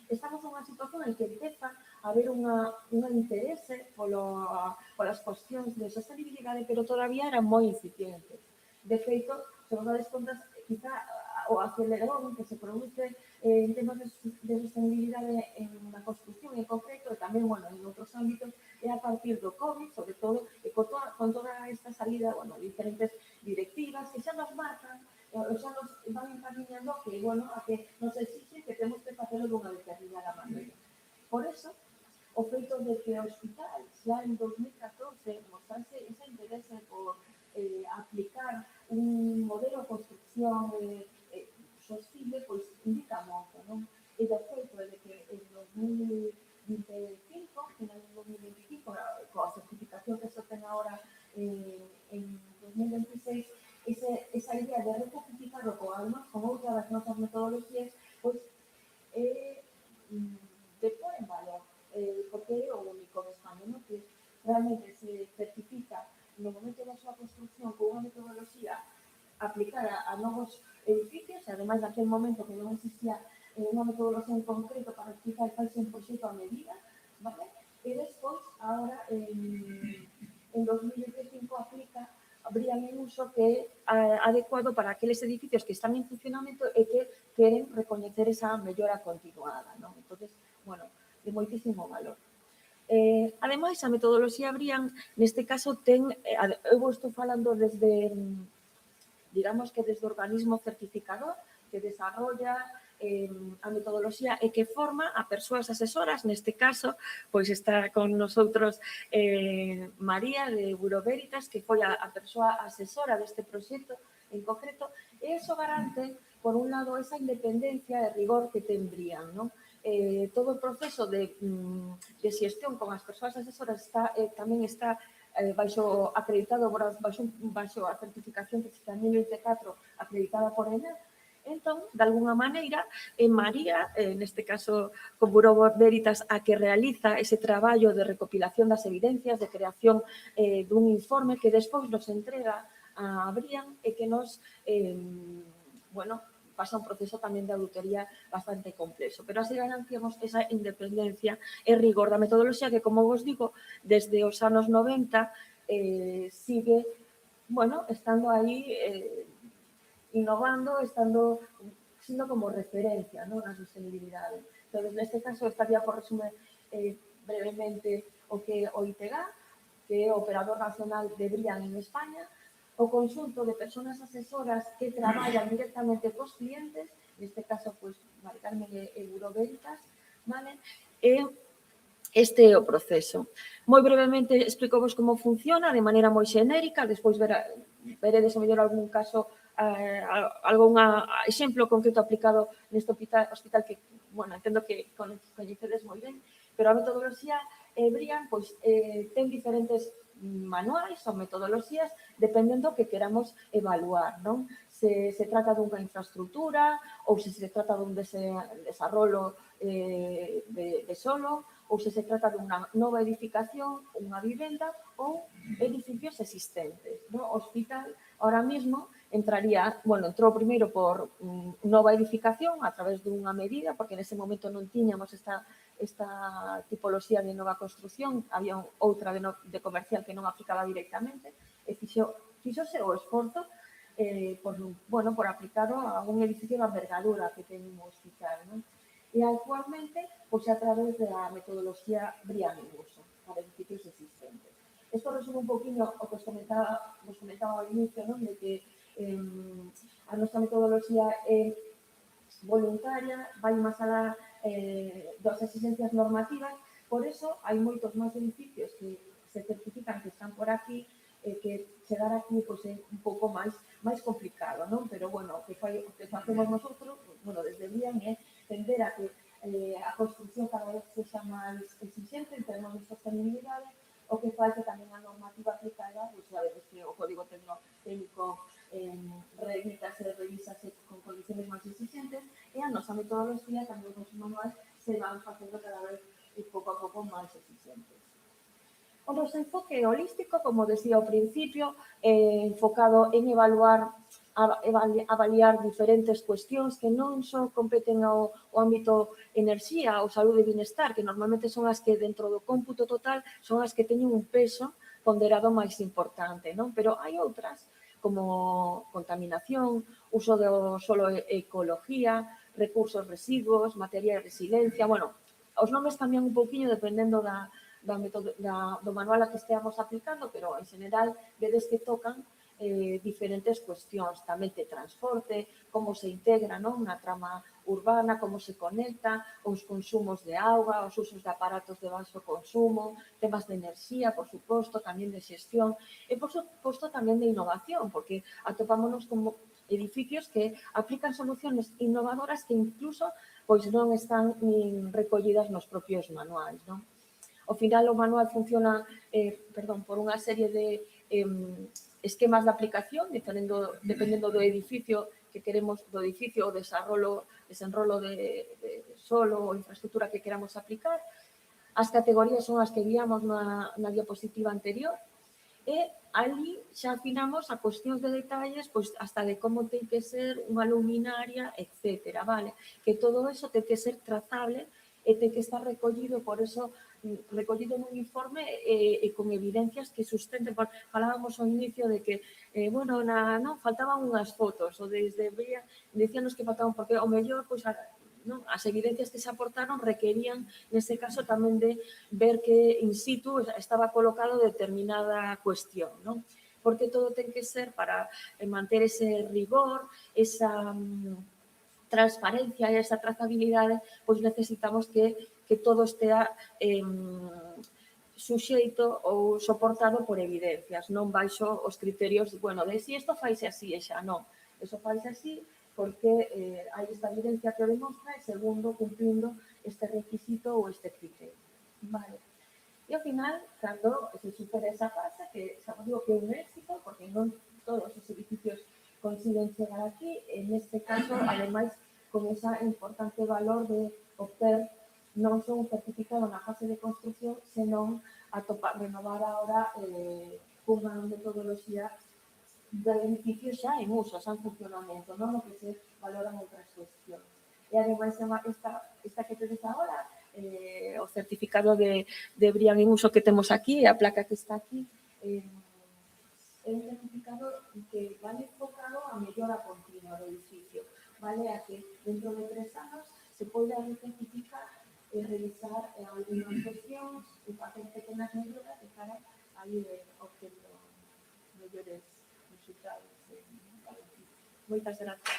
Speaker 4: estamos nunha situación en que empeza a haber un interese polas cuestións de sostenibilidade, pero todavía eran moi incipientes. De feito, se vos dades contas, quizá o acelerón que se produce en temas de sostenibilidade na construcción en concreto e tamén, bueno, en outros ámbitos, é a partir do COVID, sobre todo, e con toda esta salida, bueno, diferentes directivas que xa nos marcan, xa nos van encaminando que, bueno, a que nos exixe que temos que facelo dunha determinada maneira. Por eso, o feito de que o hospital xa en 2014 mostrase ese interese por aplicar un modelo de construcción sostible, pois indica moito, non? E de feito, de que en 2025, final de 2025, coa certificación que se ten agora en 2026, esa idea de rectificarlo con outra das nosas metodoloxías, pois de pôr en valor, porque é o único de España, non? Que realmente se certifica no momento da súa construcción con unha metodoloxía aplicada a novos edificios, e ademais daquele momento que non existía unha metodoloxía en concreto para explicar faise un proxecto a medida, vale? E despois, agora, en 2025 habrían en uso que é adecuado para aqueles edificios que están en funcionamento e que queren recoñecer esa mellora continuada, non? Entón, bueno, de moitísimo valor. Ademais, a metodoloxía BRIAN, neste caso, eu estou falando desde, digamos que desde o organismo certificador, que desarrolla a metodoloxía e que forma a persoas asesoras. Neste caso, pois está con nosotros María de Bureau Veritas, que foi a persoa asesora deste proxecto en concreto, e iso garante, por un lado, esa independencia e rigor que ten BRIAN, non? Todo o proceso de xestión con as persoas asesoras tamén está acreditado baixo a certificación que está en 2024 acreditada por ENA. Entón, de alguna maneira, María, neste caso con Bureau Veritas, a que realiza ese traballo de recopilación das evidencias, de creación dun informe que despois nos entrega a BRIAN e que nos, bueno, pasa un proceso tamén de auditoría bastante complexo. Pero así garantíamos esa independencia e rigor da metodoloxía que, como vos digo, desde os anos 90 sigue, bueno, estando aí innovando, sendo como referencia, non, na sostenibilidade. Entón, neste caso, estaría por resumir brevemente o que o ITG, que é o Operador Nacional de BRIAN en España, o conxunto de persoas asesoras que traballan directamente cos clientes, neste caso, pois, Mari Carmen e Bureau Veritas, vale? E este é o proceso. Moi brevemente explico-vos como funciona, de maneira moi xenérica, despois veredes o mellor algún caso, algún exemplo concreto aplicado neste hospital que, bueno, entendo que coñecedes moi ben, pero a metodoloxía BRIAN, pois, ten diferentes manuais ou metodoloxías dependendo que queramos evaluar, non? Se trata dunha infraestructura ou se trata dun desarrollo de solo ou se trata dunha nova edificación, unha vivenda ou edificios existentes. O hospital, ahora mismo, entrou primeiro por nova edificación a través dunha medida, porque nese momento non tiñamos esta tipoloxía de nova construcción, había outra de comercial que non aplicaba directamente, e fixose o esforzo por aplicado a un edificio de envergadura que ten un hospital. E actualmente, pois a través da metodoloxía BRIAN en uso para edificios existentes. Isto resume un poquinho o que vos comentaba ao inicio, de que a nosa metodoloxía é voluntaria, vai máis alá das exigencias normativas, por eso hai moitos máis edificios que se certifican que están por aquí, que chegar aquí pois, é un pouco máis complicado, non? Pero, bueno, o que facemos nosotros, bueno, desde BRIAN é tender a que a construcción cada vez sexa máis exigente en termos de sostenibilidade, o que fai que tamén a normativa aplicada, pois, sabedes que o código técnico revísase con condiciones máis exigentes e a nosa metodoloxía, tamén os nosos manuais, se van facendo cada vez pouco a pouco máis exigentes. O noso enfoque holístico, como decía ao principio, enfocado en avaliar diferentes cuestións que non só competen ao ámbito enerxía ou saúde e bienestar, que normalmente son as que dentro do cómputo total son as que teñen un peso ponderado máis importante, non? Pero hai outras como contaminación, uso do solo ecología, recursos residuos, materia de resiliencia. Bueno, os nomes cambian un pouquiño dependendo do manual a que esteamos aplicando, pero en general vedes que tocan diferentes cuestións, tamén de transporte, como se integra na trama urbana, como se conecta, os consumos de auga, os usos de aparatos de baixo consumo, temas de enerxía, por suposto, tamén de xestión, e por suposto tamén de innovación, porque atopámonos como edificios que aplican soluciones innovadoras que incluso pois non están nin recollidas nos propios manuais, non? Ao final, o manual funciona por unha serie de esquemas de aplicación, dependendo do edificio que queremos, do edificio o desenrolo de solo ou infraestructura que queramos aplicar. As categorías son as que víamos na diapositiva anterior e ali xa afinamos a cuestións de detalles, pois hasta de como ten que ser unha luminaria, etcétera, vale? Que todo eso ten que ser trazable e ten que estar recollido, por eso recollido nun informe e con evidencias que sustenten. Falábamos ao inicio de que, faltaban unhas fotos, ou desde decíanos que faltaban, porque ao mellor, pois, as evidencias que se aportaron requerían, neste caso, tamén de ver que in situ estaba colocado determinada cuestión, non? Porque todo ten que ser para manter ese rigor, esa transparencia e esa trazabilidade, pois necesitamos que todo estea suxeito ou soportado por evidencias, non baixo os criterios, de si isto faise así e xa non. Iso faise así porque hai esta evidencia que o demostra e segundo, cumplindo este requisito ou este criterio. Vale. E ao final, cando se supera esa fase, que xa vos digo que é un éxito, porque non todos os edificios consiguen chegar aquí, en este caso, ademais, con ese importante valor de obter non só un certificado na fase de construcción, senón renovar agora cunha metodoloxía do edificio xa en uso, xa en funcionamento, non o que se valoran outras cuestións. E ademais, esta que tedes agora, o certificado de BREEAM en uso que temos aquí, a placa que está aquí, é un certificado que vale enfocado a mellora continua do edificio, vale a que dentro de 3 anos se poida certificar e revisar algunas cuestións e facer pequenas melloras de cara a ir obtendo mellores resultados. Moitas grazas.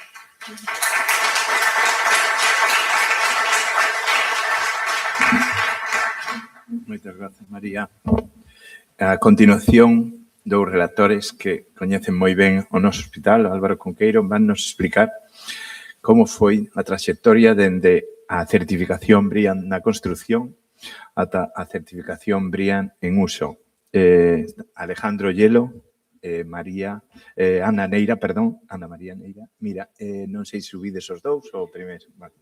Speaker 1: Moitas grazas, María. A continuación, dous relatores que coñecen moi ben o noso hospital, Álvaro Cunqueiro, van nos explicar como foi a traxectoria dende a certificación BREEAM na construción ata a certificación BREEAM en uso. Alejandro Hielo, Ana María Neira. Mira, non sei se subides os dous ou o primeiro. Vale.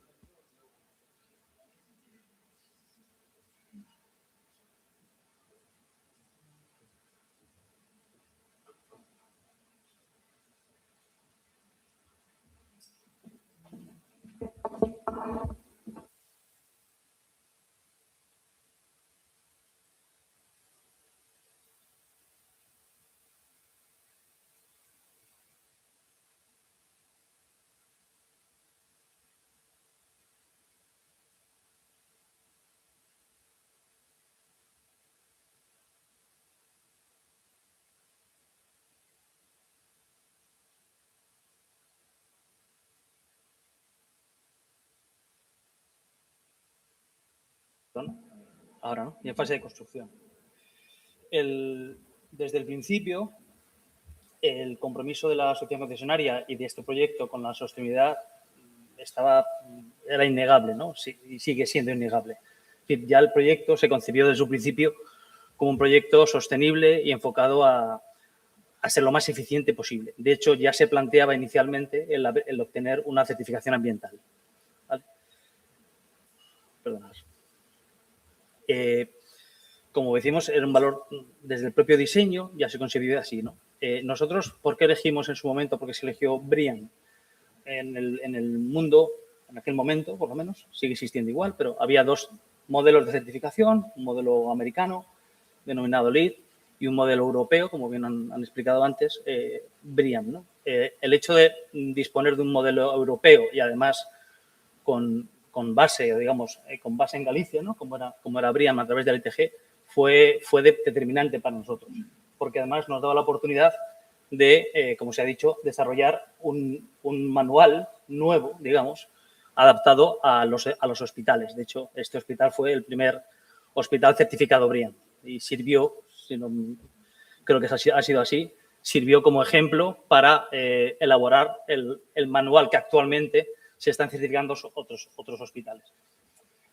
Speaker 5: Ahora, ¿no? Y en fase de construcción. Desde el principio, el compromiso de la asociación concesionaria y de este proyecto con la sostenibilidad era innegable, ¿no? Y sigue siendo innegable. Es decir, ya el proyecto se concibió desde su principio como un proyecto sostenible y enfocado a ser lo más eficiente posible. De hecho, ya se planteaba inicialmente el obtener una certificación ambiental. ¿Vale? Perdonad. Como decimos, era un valor desde el propio diseño, ya se concibió así, ¿no? Nosotros, ¿por qué elegimos en su momento? Porque se eligió BREEAM en el mundo, en aquel momento, por lo menos, sigue existiendo igual, pero había dos modelos de certificación, un modelo americano denominado LEED y un modelo europeo, como bien han explicado antes, BRIAM, ¿no? El hecho de disponer de un modelo europeo y además con base, digamos, con base en Galicia, ¿no? Como era BRIAM a través del ITG, fue determinante para nosotros, porque además nos daba la oportunidad de, como se ha dicho, desarrollar un manual nuevo, digamos, adaptado a los hospitales. De hecho, este hospital fue el primer hospital certificado BRIAM y sirvió, creo que ha sido así, sirvió como ejemplo para elaborar el manual que actualmente se están certificando otros hospitales.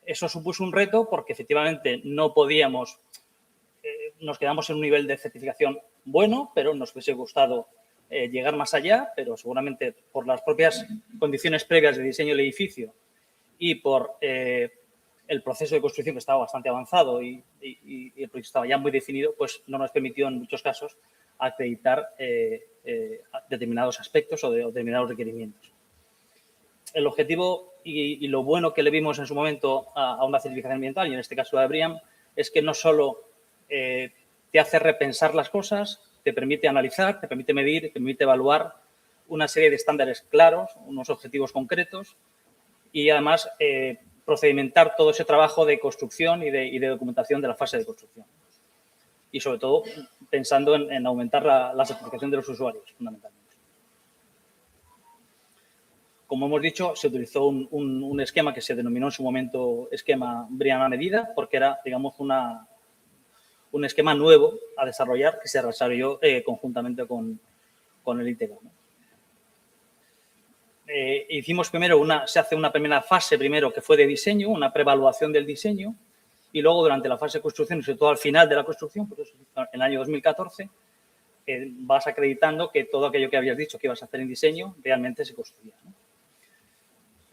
Speaker 5: Eso supuso un reto porque efectivamente no podíamos, nos quedamos en un nivel de certificación bueno, pero nos hubiese gustado llegar más allá, pero seguramente por las propias condiciones previas de diseño del edificio y por el proceso de construcción que estaba bastante avanzado y el proyecto estaba ya muy definido, pues no nos permitió en muchos casos acreditar determinados aspectos o determinados requerimientos. El objetivo y lo bueno que le vimos en su momento a una certificación ambiental, y en este caso a BRIAM, es que no solo te hace repensar las cosas, te permite analizar, te permite medir, te permite evaluar una serie de estándares claros, unos objetivos concretos y además procedimentar todo ese trabajo de construcción y de documentación de la fase de construcción. Y sobre todo pensando en aumentar la satisfacción de los usuarios, fundamentalmente. Como hemos dicho, se utilizó un esquema que se denominó en su momento esquema BRIAM a medida, porque era, digamos, un esquema nuevo a desarrollar que se desarrolló conjuntamente con el ITG, ¿no? Hicimos primero se hace una primera fase primero que fue de diseño, una preevaluación del diseño, y luego durante la fase de construcción, y sobre todo al final de la construcción, pues en el año 2014, vas acreditando que todo aquello que habías dicho que ibas a hacer en diseño realmente se construía, ¿no?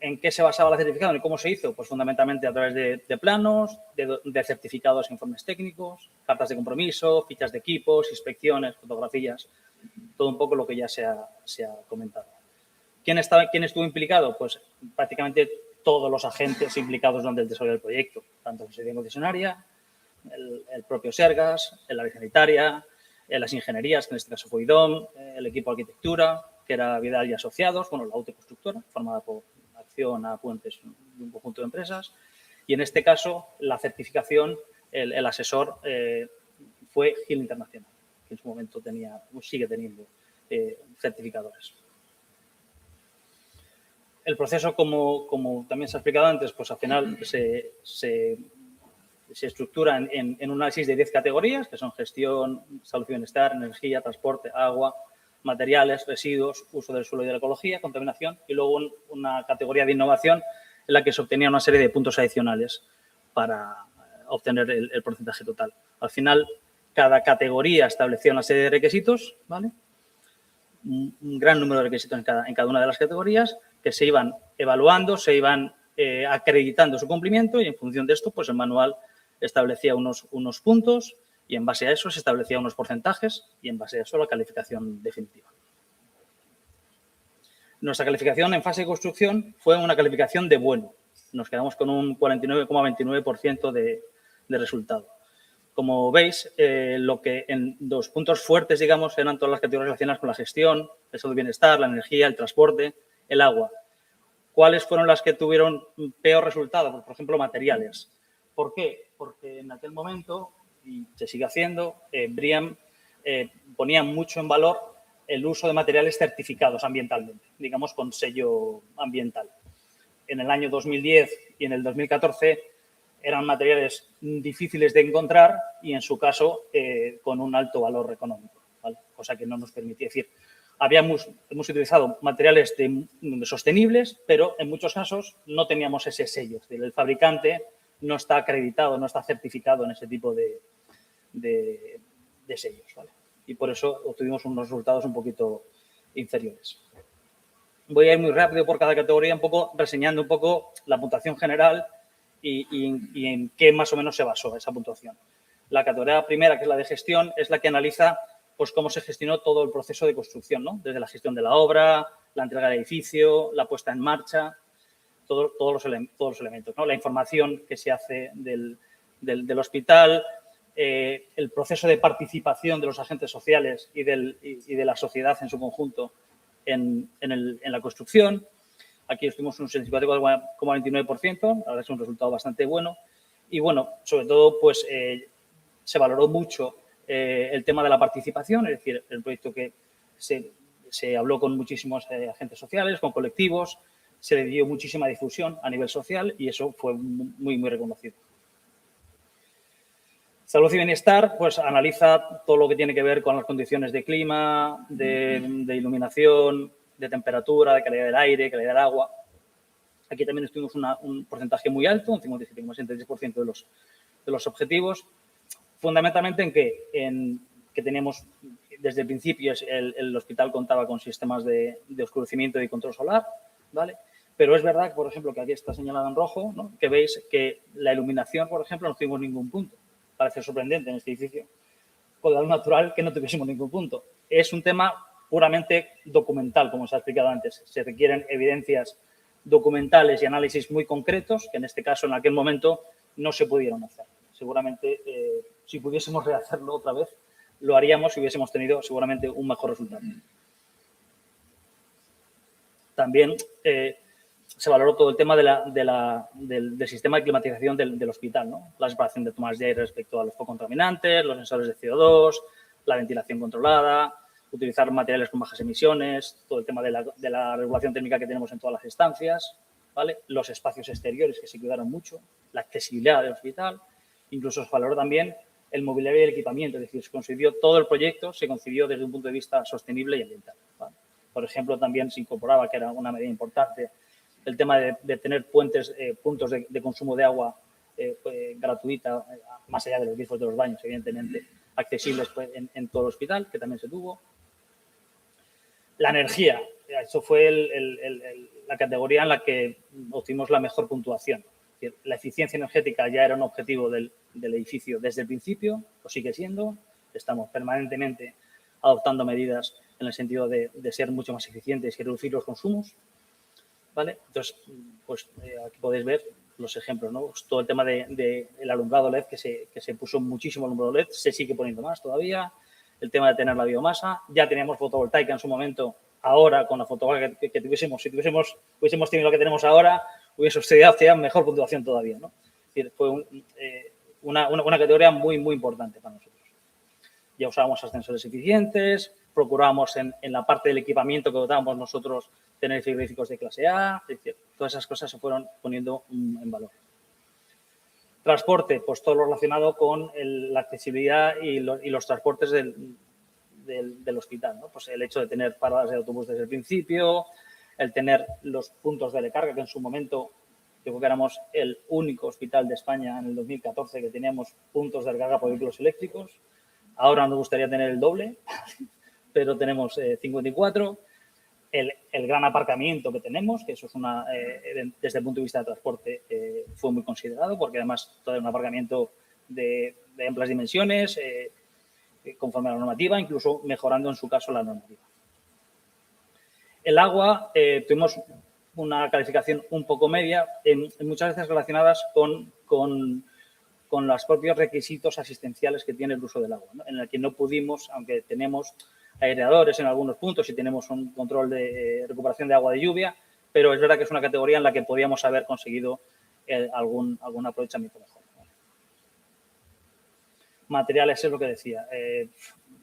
Speaker 5: ¿En qué se basaba la certificación y cómo se hizo? Pues fundamentalmente a través de planos, de certificados e informes técnicos, cartas de compromiso, fichas de equipos, inspecciones, fotografías, todo un poco lo que ya se ha comentado. ¿Quién estuvo implicado? Pues prácticamente todos los agentes implicados durante el desarrollo del proyecto, tanto la sociedad concesionaria, el propio Sergas, el área sanitaria, las ingenierías, que en este caso fue IDOM, el equipo de arquitectura, que era Vidal y Asociados, bueno, la autoconstructora, formada por Acción, a Puentes y un conjunto de empresas. Y en este caso, la certificación, el asesor fue GIL Internacional, que en su momento sigue teniendo certificadores. El proceso, como también se ha explicado antes, pues al final se estructura en un análisis de 10 categorías, que son gestión, salud y bienestar, energía, transporte, agua, materiales, residuos, uso del suelo y de la ecología, contaminación, y luego una categoría de innovación en la que se obtenía una serie de puntos adicionales para obtener el porcentaje total. Al final, cada categoría establecía una serie de requisitos, ¿vale? Un gran número de requisitos en cada una de las categorías que se iban evaluando, se iban acreditando su cumplimiento y en función de esto, pues el manual establecía unos puntos y en base a eso se establecían unos porcentajes y en base a eso la calificación definitiva. Nuestra calificación en fase de construcción fue una calificación de bueno. Nos quedamos con un 49,29% de resultado. Como veis, lo que en los puntos fuertes, digamos, eran todas las categorías relacionadas con la gestión, el salud y bienestar, la energía, el transporte, el agua. ¿Cuáles fueron las que tuvieron peor resultado? Pues, por ejemplo, materiales. ¿Por qué? Porque en aquel momento, y se sigue haciendo, BRIAM ponía mucho en valor el uso de materiales certificados ambientalmente, digamos, con sello ambiental. En el año 2010 y en el 2014 eran materiales difíciles de encontrar y, en su caso, con un alto valor económico, ¿vale? Cosa que no nos permitía decir. Hemos utilizado materiales sostenibles, pero en muchos casos no teníamos ese sello. Es decir, el fabricante no está acreditado, no está certificado en ese tipo de sellos, ¿vale? Y por eso obtuvimos unos resultados un poquito inferiores. Voy a ir muy rápido por cada categoría, un poco reseñando un poco la puntuación general y en qué más o menos se basó esa puntuación. La categoría primera, que es la de gestión, es la que analiza pues cómo se gestionó todo el proceso de construcción, ¿no? Desde la gestión de la obra, la entrega del edificio, la puesta en marcha, todos los elementos, ¿no? La información que se hace del hospital, el proceso de participación de los agentes sociales y de la sociedad en su conjunto en la construcción. Aquí estuvimos un 64,29%, la verdad es un resultado bastante bueno. Y bueno, sobre todo, pues se valoró mucho el tema de la participación, es decir, el proyecto que se habló con muchísimos agentes sociales, con colectivos, se le dio muchísima difusión a nivel social y eso fue muy, muy reconocido. Salud y Bienestar, pues analiza todo lo que tiene que ver con las condiciones de clima, de iluminación, de temperatura, de calidad del aire, calidad del agua. Aquí también tuvimos un porcentaje muy alto, un 57,63% de los objetivos, fundamentalmente en que teníamos desde el principio el hospital contaba con sistemas de oscurecimiento y control solar, ¿vale? Pero es verdad, por ejemplo, que aquí está señalado en rojo, ¿no? Que veis que la iluminación, por ejemplo, no tuvimos ningún punto. Parece sorprendente en este edificio, con la luz natural, que no tuviésemos ningún punto. Es un tema puramente documental, como se ha explicado antes. Se requieren evidencias documentales y análisis muy concretos, que en este caso, en aquel momento, no se pudieron hacer. Seguramente, si pudiésemos rehacerlo otra vez, lo haríamos y hubiésemos tenido seguramente un mejor resultado. También se valoró todo el tema del sistema de climatización del hospital, ¿no? La separación de tomas de aire respecto a los poco contaminantes, los sensores de CO2, la ventilación controlada, utilizar materiales con bajas emisiones, todo el tema de la regulación técnica que tenemos en todas las estancias, ¿vale? Los espacios exteriores que se cuidaron mucho, la accesibilidad del hospital, incluso se valoró también el mobiliario y el equipamiento, es decir, se concibió todo el proyecto, se concibió desde un punto de vista sostenible y ambiental, ¿vale? Por ejemplo, también se incorporaba, que era una medida importante, el tema de tener puntos de consumo de agua gratuita, más allá de los grifos de los baños, evidentemente, accesibles pues, en todo el hospital, que también se tuvo. La energía, eso fue la categoría en la que obtuvimos la mejor puntuación. Es decir, la eficiencia energética ya era un objetivo del edificio desde el principio, lo sigue siendo. Estamos permanentemente adoptando medidas en el sentido de ser mucho más eficientes y reducir los consumos, ¿vale? Entonces, pues aquí podéis ver los ejemplos, ¿no? Pues, todo el tema del alumbrado LED, que se puso muchísimo alumbrado LED, se sigue poniendo más todavía. El tema de tener la biomasa, ya teníamos fotovoltaica en su momento, ahora con la fotovoltaica que tuviésemos, si hubiésemos tenido lo que tenemos ahora, hubiésemos tenido mejor puntuación todavía, ¿no? Es decir, fue una categoría muy, muy importante para nosotros. Ya usábamos ascensores eficientes, procurábamos en la parte del equipamiento que dotábamos nosotros tener frigoríficos de clase A, es decir, todas esas cosas se fueron poniendo en valor. Transporte, pues todo lo relacionado con la accesibilidad y los transportes del hospital, ¿no? Pues el hecho de tener paradas de autobús desde el principio, el tener los puntos de recarga, que en su momento yo creo que éramos el único hospital de España en el 2014 que teníamos puntos de recarga por vehículos eléctricos. Ahora nos gustaría tener el doble, pero tenemos 54. El gran aparcamiento que tenemos, que eso es desde el punto de vista de transporte fue muy considerado, porque además todo es un aparcamiento de amplias dimensiones, conforme a la normativa, incluso mejorando en su caso la normativa. El agua, tuvimos una calificación un poco media, muchas veces relacionadas con los propios requisitos asistenciales que tiene el uso del agua, ¿no? En el que no pudimos, aunque tenemos aireadores en algunos puntos y tenemos un control de recuperación de agua de lluvia, pero es verdad que es una categoría en la que podíamos haber conseguido algún aprovechamiento mejor. Materiales es lo que decía.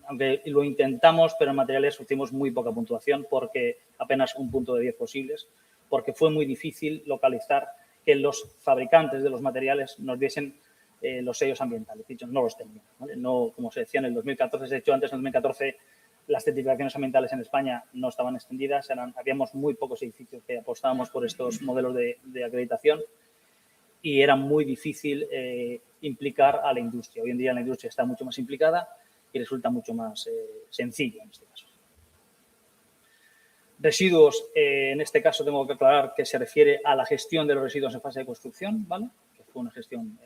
Speaker 5: Aunque lo intentamos, pero en materiales obtuvimos muy poca puntuación porque apenas un punto de 10 posibles, porque fue muy difícil localizar que los fabricantes de los materiales nos diesen los sellos ambientales. Dicho, no los tenían, ¿vale? No, como se decía en el 2014, de hecho antes en el 2014 las certificaciones ambientales en España no estaban extendidas, habíamos muy pocos edificios que apostábamos por estos modelos de acreditación y era muy difícil implicar a la industria. Hoy en día la industria está mucho más implicada y resulta mucho más sencillo en este caso. Residuos, en este caso tengo que aclarar que se refiere a la gestión de los residuos en fase de construcción, ¿vale? Que fue una gestión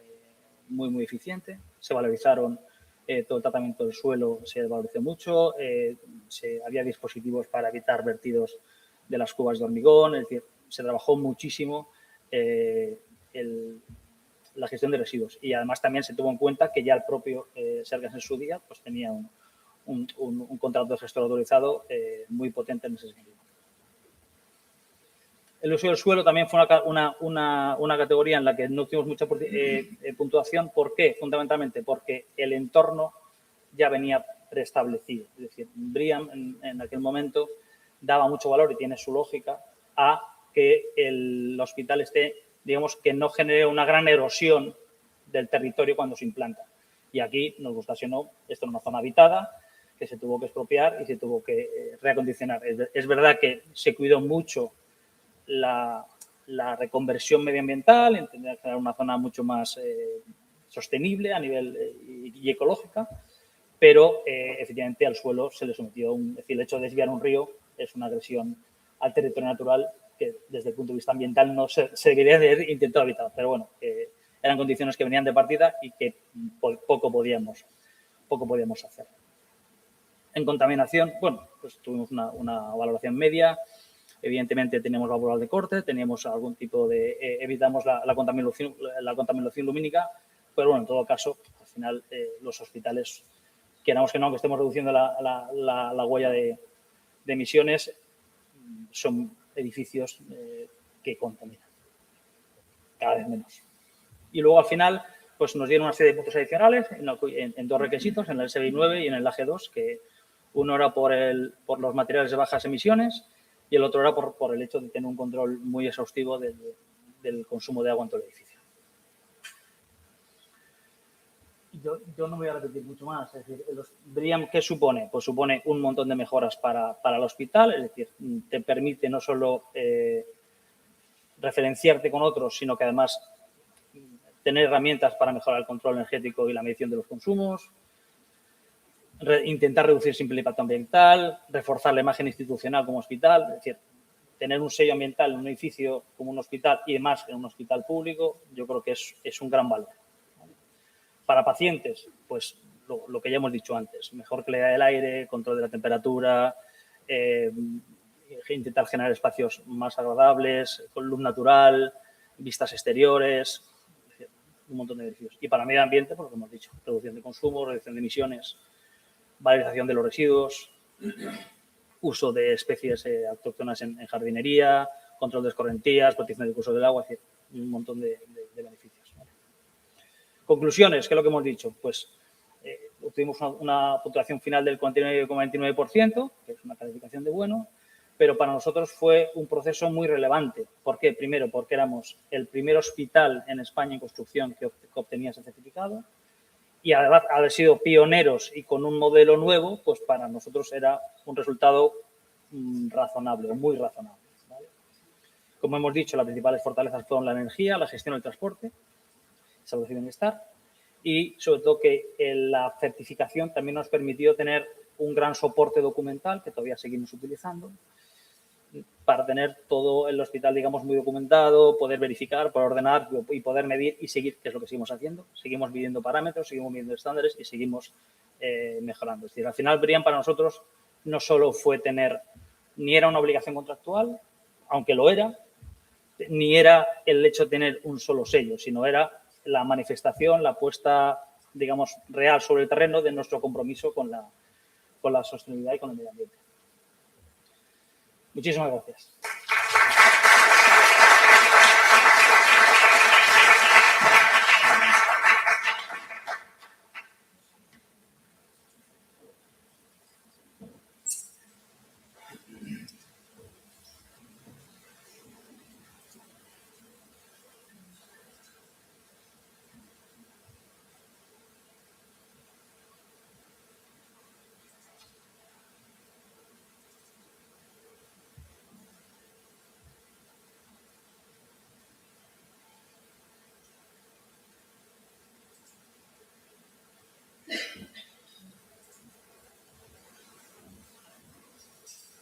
Speaker 5: muy, muy eficiente. Se valorizaron todo el tratamiento del suelo, se valorizó mucho. Había dispositivos para evitar vertidos de las cubas de hormigón, es decir, se trabajó muchísimo la gestión de residuos. Y además también se tuvo en cuenta que ya el propio Sergas en su día pues tenía un contrato de gestor autorizado muy potente en ese sentido. El uso del suelo también fue una categoría en la que no tuvimos mucha puntuación. ¿Por qué? Fundamentalmente porque el entorno ya venía preestablecido. Es decir, BREEAM en aquel momento daba mucho valor, y tiene su lógica, a que el hospital esté, digamos, que no genere una gran erosión del territorio cuando se implanta. Y aquí, nos gusta o no, esto es una zona habitada que se tuvo que expropiar y se tuvo que reacondicionar. Es verdad que se cuidó mucho la reconversión medioambiental, entender que era una zona mucho más sostenible a nivel y ecológica, pero efectivamente al suelo se le sometió, es decir, el hecho de desviar un río es una agresión al territorio natural que desde el punto de vista ambiental no se debería haber intentado evitar, pero bueno, eran condiciones que venían de partida y que poco podíamos hacer. En contaminación, bueno, pues tuvimos una valoración media. Evidentemente teníamos válvulas de corte, teníamos algún tipo de... evitamos la contaminación lumínica, pero bueno, en todo caso, al final los hospitales, queramos que no, aunque estemos reduciendo la huella de emisiones, son edificios que contaminan, cada vez menos. Y luego al final pues nos dieron una serie de puntos adicionales en dos requisitos, en el SBI 9 y en el AG2, que uno era por los materiales de bajas emisiones y el otro era por el hecho de tener un control muy exhaustivo del consumo de agua en todo el edificio. Yo no voy a repetir mucho más. Es decir, BREEAM, ¿qué supone? Pues supone un montón de mejoras para el hospital, es decir, te permite no solo referenciarte con otros, sino que además tener herramientas para mejorar el control energético y la medición de los consumos, intentar reducir siempre el impacto ambiental, reforzar la imagen institucional como hospital, es decir, tener un sello ambiental en un edificio como un hospital y además en un hospital público, yo creo que es un gran valor. Para pacientes, pues lo que ya hemos dicho antes, mejor calidad del aire, control de la temperatura, intentar generar espacios más agradables, con luz natural, vistas exteriores, un montón de beneficios. Y para medio ambiente, pues lo que hemos dicho, reducción de consumo, reducción de emisiones, valorización de los residuos, uso de especies autóctonas en jardinería, control de escorrentías, protección del curso del agua, es decir, un montón de beneficios. Conclusiones, ¿qué es lo que hemos dicho? Pues obtuvimos una puntuación final del 49,29%, que es una calificación de bueno, pero para nosotros fue un proceso muy relevante. ¿Por qué? Primero, porque éramos el primer hospital en España en construcción que obtenía ese certificado, y además haber sido pioneros y con un modelo nuevo, pues para nosotros era un resultado razonable, muy razonable, ¿vale? Como hemos dicho, las principales fortalezas fueron la energía, la gestión del transporte, salud y bienestar, y sobre todo que la certificación también nos permitió tener un gran soporte documental que todavía seguimos utilizando para tener todo el hospital, digamos, muy documentado, poder verificar, poder ordenar y poder medir y seguir, que es lo que seguimos haciendo. Seguimos midiendo parámetros, seguimos midiendo estándares y seguimos mejorando. Es decir, al final, BREEAM para nosotros no solo fue tener, ni era una obligación contractual, aunque lo era, ni era el hecho de tener un solo sello, sino era la manifestación, la puesta, digamos, real sobre el terreno de nuestro compromiso con la sostenibilidad y con el medio ambiente. Muchísimas gracias.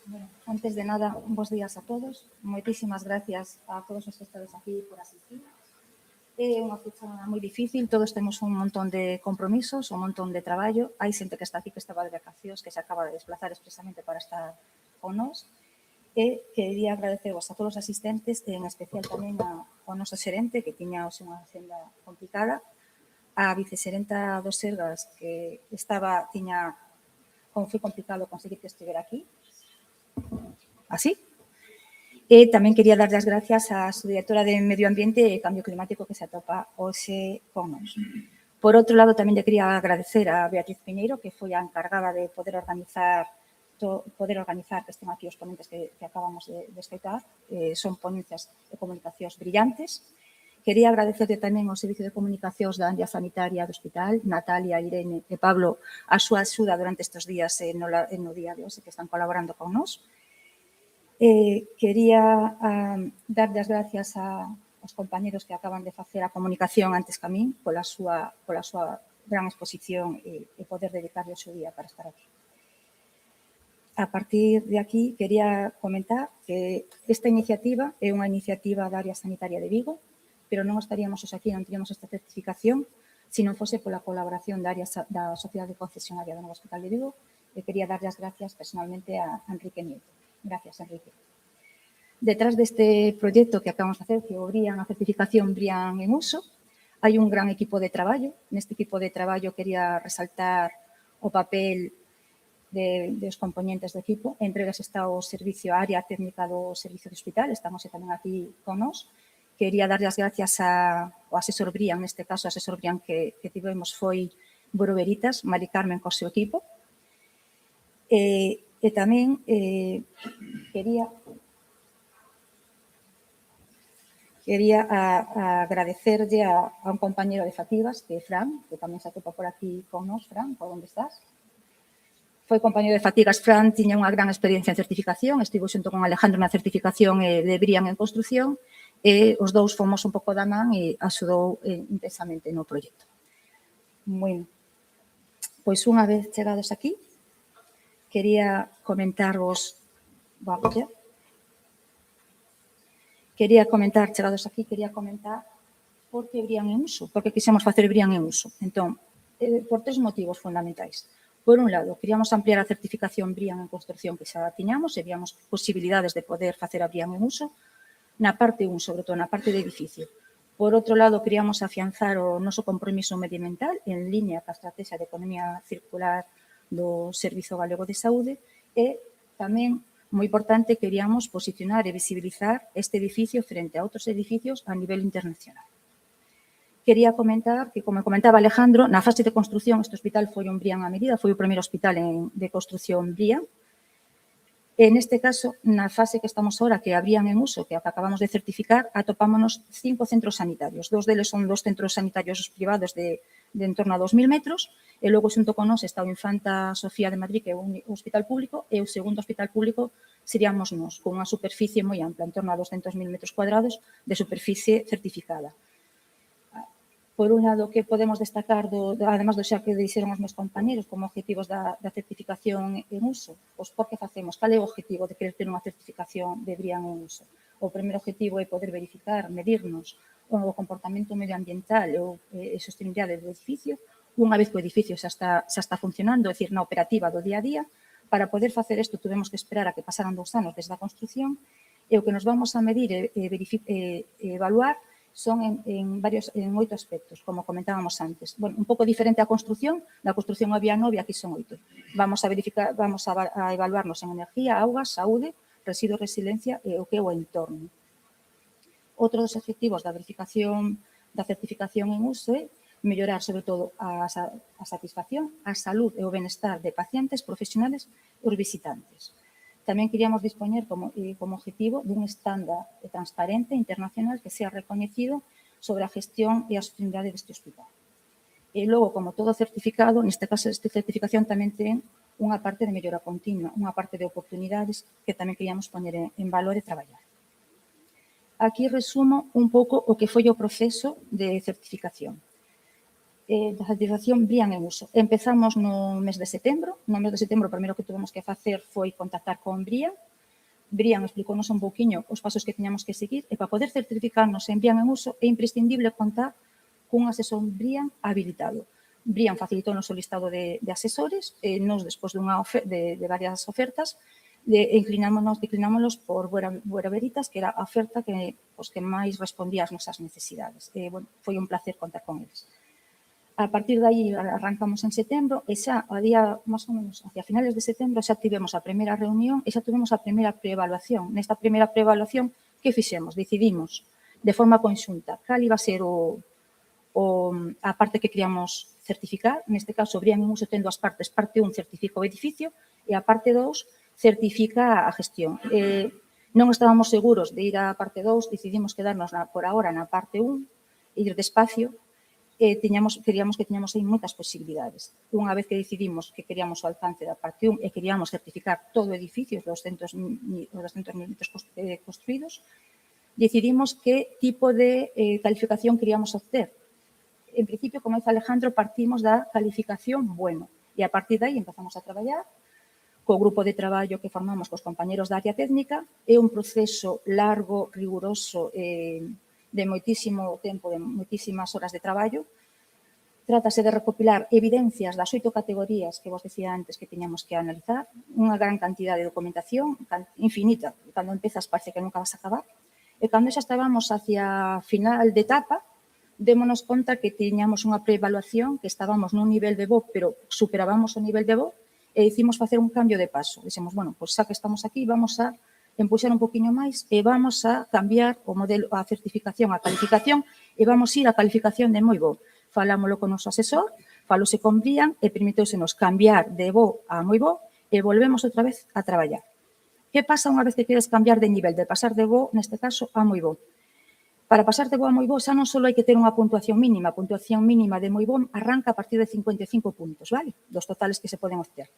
Speaker 6: Bueno, antes de nada, bos días a todos. Moitísimas gracias a todos os que estades aquí por asistir. É unha fecha moi difícil, todos temos un montón de compromisos, un montón de traballo. Hai xente que está aquí que estaba de vacacións, que se acaba de desplazar expresamente para estar con nós. E quería agradeceros a todos os asistentes, en especial tamén ao noso xerente, que tiña hoxe unha agenda complicada, a viceserenta dos Sergas, que como foi complicado conseguir que estivera aquí. Así. E tamén quería dar as gracias á subdirectora de Medio Ambiente e Cambio Climático que se atopa hoxe con nos. Por outro lado, tamén lle quería agradecer a Beatriz Piñeiro, que foi a encargada de poder organizar que estén aquí os ponentes que acabamos de escoitar. Son ponencias de comunicacións brillantes. Quería agradecerle tamén ao Servicio de Comunicacións da Área Sanitaria do Hospital, Natalia, Irene e Pablo, a súa axuda durante estes días no día de hoxe, que están colaborando con nós. Quería darlle as gracias aos compañeros que acaban de facer a comunicación antes que a min pola súa gran exposición e poder dedicarle o seu día para estar aquí. A partir de aquí, quería comentar que esta iniciativa é unha iniciativa da Área Sanitaria de Vigo, pero non estaríamos aquí, non teríamos esta certificación, se non fose pola colaboración da Sociedade Concesionaria do Novo Hospital de Vigo, e quería darlle as gracias personalmente a Enrique Nieto. Gracias, Enrique. Detrás deste proxecto que acabamos de facer, que o BRIAN, a certificación BRIAN en uso, hai un gran equipo de traballo. Neste equipo de traballo quería resaltar o papel dos componentes do equipo. Entre eles está o servicio, a área técnica do servicio de hospital, estamos tamén aquí con nós. Quería darlle as gracias ao asesor BRIAN, neste caso, o asesor BRIAN que tivemos foi Buro Veritas, Mari Carmen, co seu equipo. E tamén quería agradecerlle a un compañero de fatigas, que é Fran, que tamén se atopa por aquí con nós. Fran, por onde estás? Foi compañero de fatigas. Fran tiña unha gran experiencia en certificación, estivo xunto con Alejandro na certificación de BRIAN en construción, e os dous fomos un pouco da man e axudou intensamente no proxecto. Bueno, pois unha vez chegados aquí, quería comentarvos, por que BRIAN en uso, por que quixemos facer BRIAN en uso. Entón, por 3 motivos fundamentais. Por un lado, queríamos ampliar a certificación BRIAN en construción que xa tiñamos e víamos posibilidades de poder facer a BRIAN en uso na parte 1, sobre todo na parte de edificio. Por outro lado, queríamos afianzar o noso compromiso medioambiental en línea ca estrategia de economía circular do Servizo Galego de Saúde e tamén, moi importante, queríamos posicionar e visibilizar este edificio frente a outros edificios a nivel internacional. Quería comentar que, como comentaba Alejandro, na fase de construción este hospital foi un BRIAN a medida, foi o primeiro hospital de construción BRIAN. E neste caso, na fase que estamos ahora, que a BRIAN en uso, que acabamos de certificar, atopámonos 5 centros sanitarios. 2 deles son 2 centros sanitarios privados de en torno a 2.000 metros, e logo xunto con nós está o Infanta Sofía de Madrid, que é un hospital público, e o segundo hospital público seríamos nós, con unha superficie moi ampla, en torno a 200.000 metros cuadrados de superficie certificada. Por un lado, que podemos destacar, además do xa que dixeron os meus compañeros, como objetivos da certificación en uso? Pois por que facemos? Cal é o objetivo de querer ter unha certificación de BRIAN en uso? O primeiro objetivo é poder verificar, medirnos o comportamento medioambiental e sostenibilidade do edificio, unha vez que o edificio xa está funcionando, é dicir, na operativa do día a día. Para poder facer isto, tuvemos que esperar a que pasaran 2 anos desde a construción, e o que nos vamos a medir e evaluar son en 8 aspectos, como comentábamos antes. Bueno, un pouco diferente a construción. Na construción había 9, aquí son 8. Vamos a evaluarnos en energía, auga, saúde, residuos, resiliencia e o que é o entorno. Outro dos objetivos da certificación en uso é mellorar, sobre todo, a satisfacción, a salud e o benestar de pacientes, profesionales e os visitantes. Tamén queríamos dispoñer como objetivo dun estándar transparente internacional que sea recoñecido sobre a gestión e a sostenibilidade deste hospital. E logo, como todo certificado, neste caso, esta certificación tamén ten unha parte de mellora continua, unha parte de oportunidades que tamén queríamos poñer en valor e traballar. Aquí resumo un pouco o que foi o proceso de certificación. Da certificación BRIAN en uso. Empezamos no mes de setembro. No mes de setembro, o primeiro que tuvemos que facer foi contactar con BRIAN. BRIAN explicounos un pouquiño os pasos que teñamos que seguir, e para poder certificarnos en BRIAN en uso é imprescindible contar cun asesor BRIAN habilitado. BRIAN facilitou o noso listado de asesores, e nos, despois de varias ofertas, declinámonos por Buera Veritas, que era a oferta que máis respondía ás nosas necesidades. Foi un placer contar con eles. A partir de aí arrancamos en setembro e xa a día máis ou menos hacia finales de setembro xa tivemos a primeira reunión e xa tivemos a primeira preevaluación. Nesta primeira preevaluación, que fixemos? Decidimos de forma conxunta cal iba a ser a parte que queríamos certificar. Neste caso, Brian en uso ten dúas partes. Parte 1 certifica o edificio e a parte 2 certifica a gestión. Non estábamos seguros de ir á parte 2, decidimos quedarnos por agora na parte 1 e ir despacio. Queríamos que tiñamos aí moitas posibilidades. Unha vez que decidimos que queríamos o alcance da parte 1 e queríamos certificar todo o edificio, os 200 metros construídos, decidimos que tipo de calificación queríamos obter. En principio, como dice Alejandro, partimos da calificación bueno e a partir de aí empezamos a traballar co grupo de traballo que formamos cos compañeros da área técnica. É un proceso largo, riguroso, de moitísimo tempo, de moitísimas horas de traballo. Trátase de recopilar evidencias das 8 categorías que vos decía antes que tiñamos que analizar, unha gran cantidad de documentación, infinita. Cando empezas parece que nunca vas a acabar. E cando xa estábamos hacia final de etapa, démonos conta que tiñamos unha preevaluación, que estábamos nun nivel de bo, pero superábamos o nivel de bo, e dicimos facer un cambio de paso. Dixemos, bueno, pois xa que estamos aquí, vamos a empuxar un poquinho máis e vamos a cambiar o modelo, a certificación, a calificación, e vamos ir a calificación de moi bo. Falámoslo con o noso asesor, falose con Brian e permitóusenos cambiar de bo a moi bo e volvemos outra vez a traballar. Que pasa unha vez que queres cambiar de nivel, de pasar de bo, neste caso, a moi bo? Para pasar de bo a moi bo, xa non só hai que ter unha puntuación mínima. A puntuación mínima de moi bo arranca a partir de 55 puntos, vale? Dos totales que se poden obter.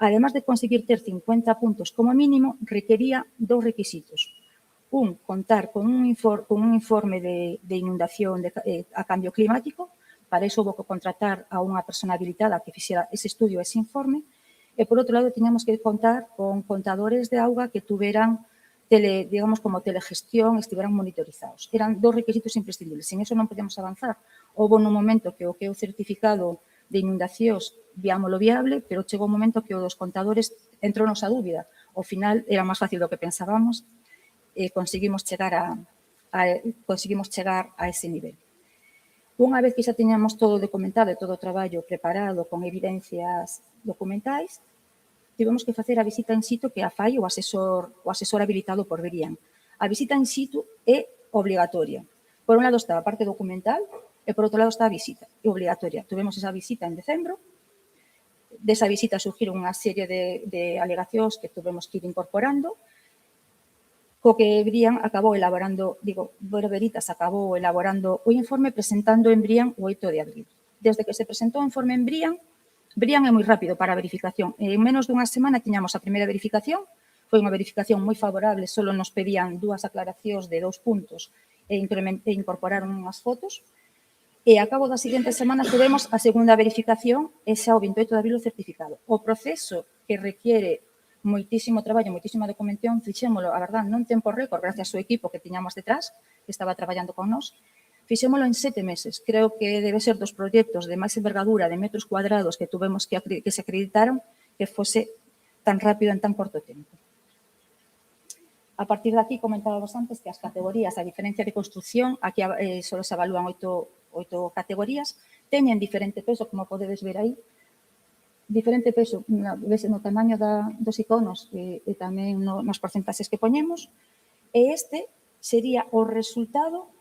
Speaker 6: Además de conseguir ter 50 puntos como mínimo, requería 2 requisitos. Un, contar con un informe de inundación a cambio climático. Para iso houve que contratar a unha persona habilitada que fixera ese estudio, ese informe. E, por outro lado, tiñamos que contar con contadores de auga que tuveran digamos, como telegestión, estiveran monitorizados. Eran 2 requisitos imprescindibles. Sin eso non podíamos avanzar. Houve no momento que o que é o certificado de inundacións viámoslo viable, pero chegou un momento que o dos contadores entrou nosa dúbida. Ao final era máis fácil do que pensábamos e conseguimos chegar a ese nivel. Unha vez que xa tiñamos todo documentado e todo o traballo preparado con evidencias documentais, tivemos que facer a visita in situ que a fai o asesor habilitado por Brian. A visita in situ é obligatoria. Por un lado está a parte documental e por outro lado está a visita. É obligatoria. Tuvemos esa visita en decembro. Desa visita surgiron unha serie de alegacións que tuvemos que ir incorporando, co que Brian acabou elaborando, Buera Veritas acabou elaborando o informe presentando en Brian o 8 de abril. Desde que se presentou o informe en Brian é moi rápido para a verificación. En menos dunha semana tiñamos a primeira verificación, foi unha verificación moi favorable, só nos pedían 2 aclaracións de 2 puntos e incorporaron unhas fotos. E a cabo da seguinte semana tivemos a segunda verificación e xa o 28 de abril o certificado. O proceso que requiere moitísimo traballo, moitísima documentación, fixémolo, a verdad, non tempo récord, gracias ao equipo que tiñamos detrás, que estaba traballando con nós, fixémolo en 7 meses. Creo que debe ser dos proxectos de máis envergadura de metros cuadrados que tuvemos que se acreditaron que fose tan rápido en tan corto tempo. A partir de aquí, comentábamos antes que as categorías, a diferencia de construcción, aquí só se evalúan 8 categorías, teñen diferente peso, como podedes ver aí, diferente peso, vese no tamaño dos iconos e tamén nos porcentaxes que poñemos, e este sería o resultado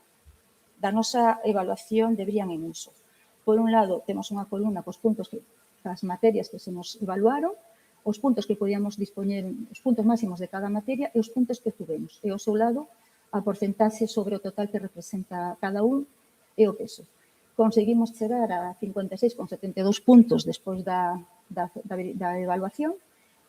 Speaker 6: da nosa evaluación de Brian en uso. Por un lado, temos unha columna cos puntos das materias que se nos evaluaron, os puntos que podíamos dispoñer, os puntos máximos de cada materia e os puntos que tuvemos. E ao seu lado, a porcentaxe sobre o total que representa cada un e o peso. Conseguimos chegar a 56,72 puntos despois da evaluación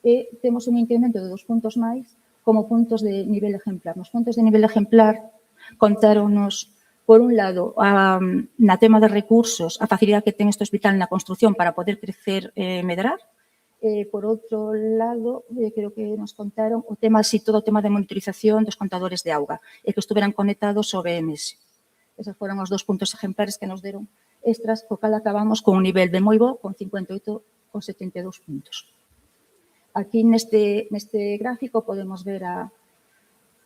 Speaker 6: e temos un incremento de 2 puntos máis como puntos de nivel exemplar. Nos puntos de nivel exemplar contáronos, por un lado, na tema de recursos, a facilidade que ten este hospital na construción para poder crecer e medrar. Por outro lado, creo que nos contaron todo o tema de monitorización dos contadores de auga e que estuveran conectados ao BMS. Esos foron os 2 puntos exemplares que nos deron extras, co cal acabamos con un nivel de moi bo, con 58,72 puntos. Aquí neste gráfico podemos ver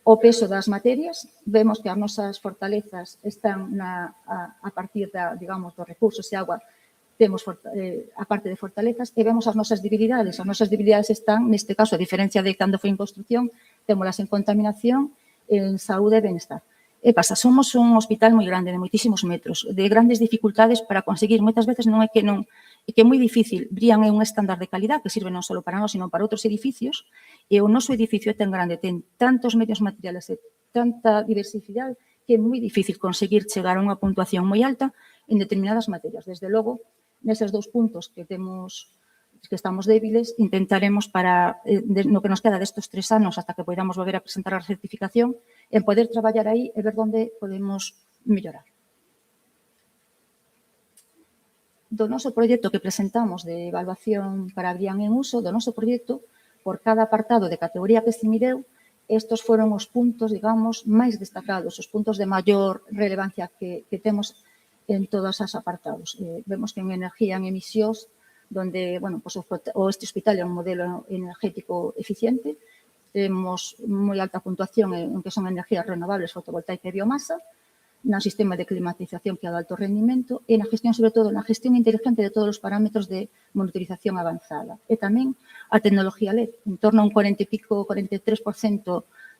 Speaker 6: o peso das materias. Vemos que as nosas fortalezas están a partir digamos, dos recursos e agua, temos a parte de fortalezas e vemos as nosas debilidades. As nosas debilidades están, neste caso, a diferencia de cando foi en construcción, témolas en contaminación, en saúde e benestar. E pasa, somos un hospital moi grande, de moitísimos metros, de grandes dificultades para conseguir, moitas veces non é que non, é que é moi difícil. Brian é un estándar de calidad que sirve non só para nós, sino para outros edificios, e o noso edificio é tan grande, ten tantos medios materiales e tanta diversidade que é moi difícil conseguir chegar a unha puntuación moi alta en determinadas materias. Desde logo, neses dous puntos que estamos débiles, intentaremos para, no que nos queda destes 3 anos hasta que podamos volver a presentar a certificación, en poder traballar aí e ver onde podemos mellorar. Do noso proxecto que presentamos de evaluación para Brian en uso, do noso proxecto, por cada apartado de categoría que se mireu, estos foron os puntos, digamos, máis destacados, os puntos de maior relevancia que temos en todos os apartados. Vemos que en energía, en emisións, donde, bueno, pues este hospital é un modelo energético eficiente, temos moi alta puntuación en que son energías renovables, fotovoltaica e biomasa, no sistema de climatización que é de alto rendimento e na gestión, sobre todo, na gestión inteligente de todos os parámetros de monitorización avanzada. E tamén a tecnología LED, en torno a un 40 e pico, 43%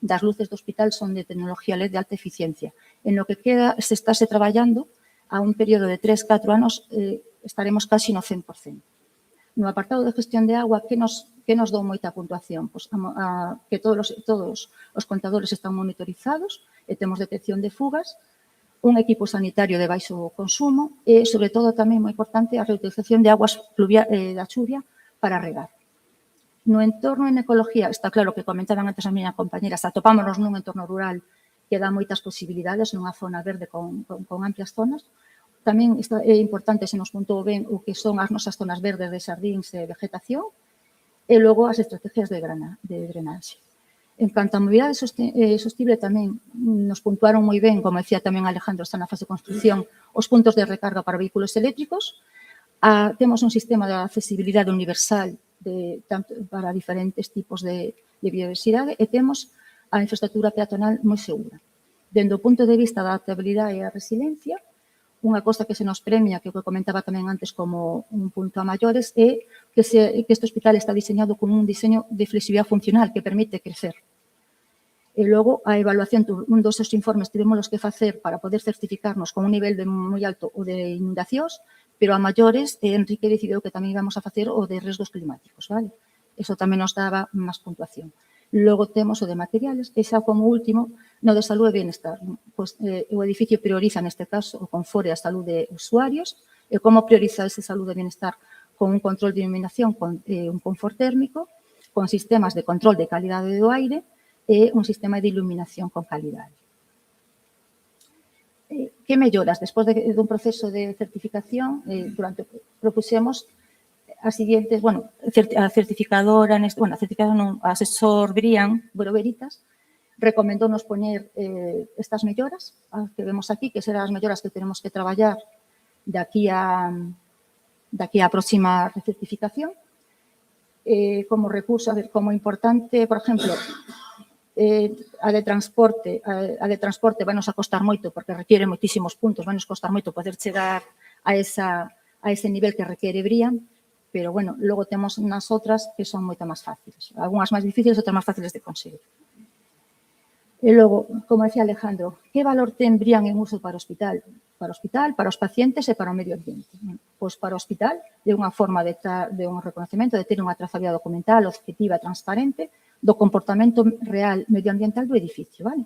Speaker 6: das luces do hospital son de tecnología LED de alta eficiencia. En lo que queda, se estáse traballando a un período de 3-4 anos, estaremos casi no 100%. No apartado de gestión de agua, que nos dou moita puntuación? Pois que todos os contadores están monitorizados e temos detección de fugas, un equipo sanitario de baixo consumo e, sobre todo, tamén moi importante, a reutilización de aguas da chuvia para regar. No entorno en ecología, está claro que comentaban antes as miñas compañeras, atopámonos nun entorno rural que dá moitas posibilidades, nunha zona verde con amplias zonas. Tamén é importante, se nos puntou ben, o que son as nosas zonas verdes de xardíns e vegetación e logo as estrategias de drenaxe. En canto a mobilidade sostible tamén nos puntuaron moi ben, como decía tamén Alejandro, está na fase de construcción, os puntos de recarga para vehículos eléctricos. Temos un sistema de accesibilidade universal para diferentes tipos de biodiversidade e temos a infraestructura peatonal moi segura. Dende o punto de vista da adaptabilidade e a resiliencia, unha cosa que se nos premia, que o que comentaba tamén antes como un punto a maiores, é que este hospital está diseñado con un diseño de flexibilidade funcional que permite crecer. E logo, a evaluación, un dos informes tivemos que facer para poder certificarnos con un nivel moi alto o de inundacións, pero a maiores, Enrique decidiu que tamén íbamos a facer o de riesgos climáticos, vale? Eso tamén nos daba máis puntuación. Logo temos o de materiales, e xa como último, no de salud e bienestar. O edificio prioriza, neste caso, o confort e a salud de usuarios, e como prioriza ese salud e bienestar con un control de iluminación, con un confort térmico, con sistemas de control de calidade do aire e un sistema de iluminación con calidade. Que melloras? Despois dun proceso de certificación, propusemos as seguintes, a certificadora, a asesor Brian, Veritas, recomendounos poñer estas melloras que vemos aquí, que serán as melloras que tenemos que traballar de aquí a próxima recertificación. Como recurso, como importante, por exemplo, a de transporte vai nos a costar moito porque requiere moitísimos puntos, vai nos costar moito poder chegar a ese nivel que requiere Brian, pero, logo temos nas outras que son moito máis fáciles. Algúnas máis difíciles, outras máis fáciles de conseguir. E logo, como decía Alejandro, que valor ten Brian en uso para o hospital? Para o hospital, para os pacientes e para o medio ambiente. Pois para o hospital, de unha forma de un reconocemento, de ter unha trazabilidade documental, objetiva, transparente, do comportamento real medioambiental do edificio, vale?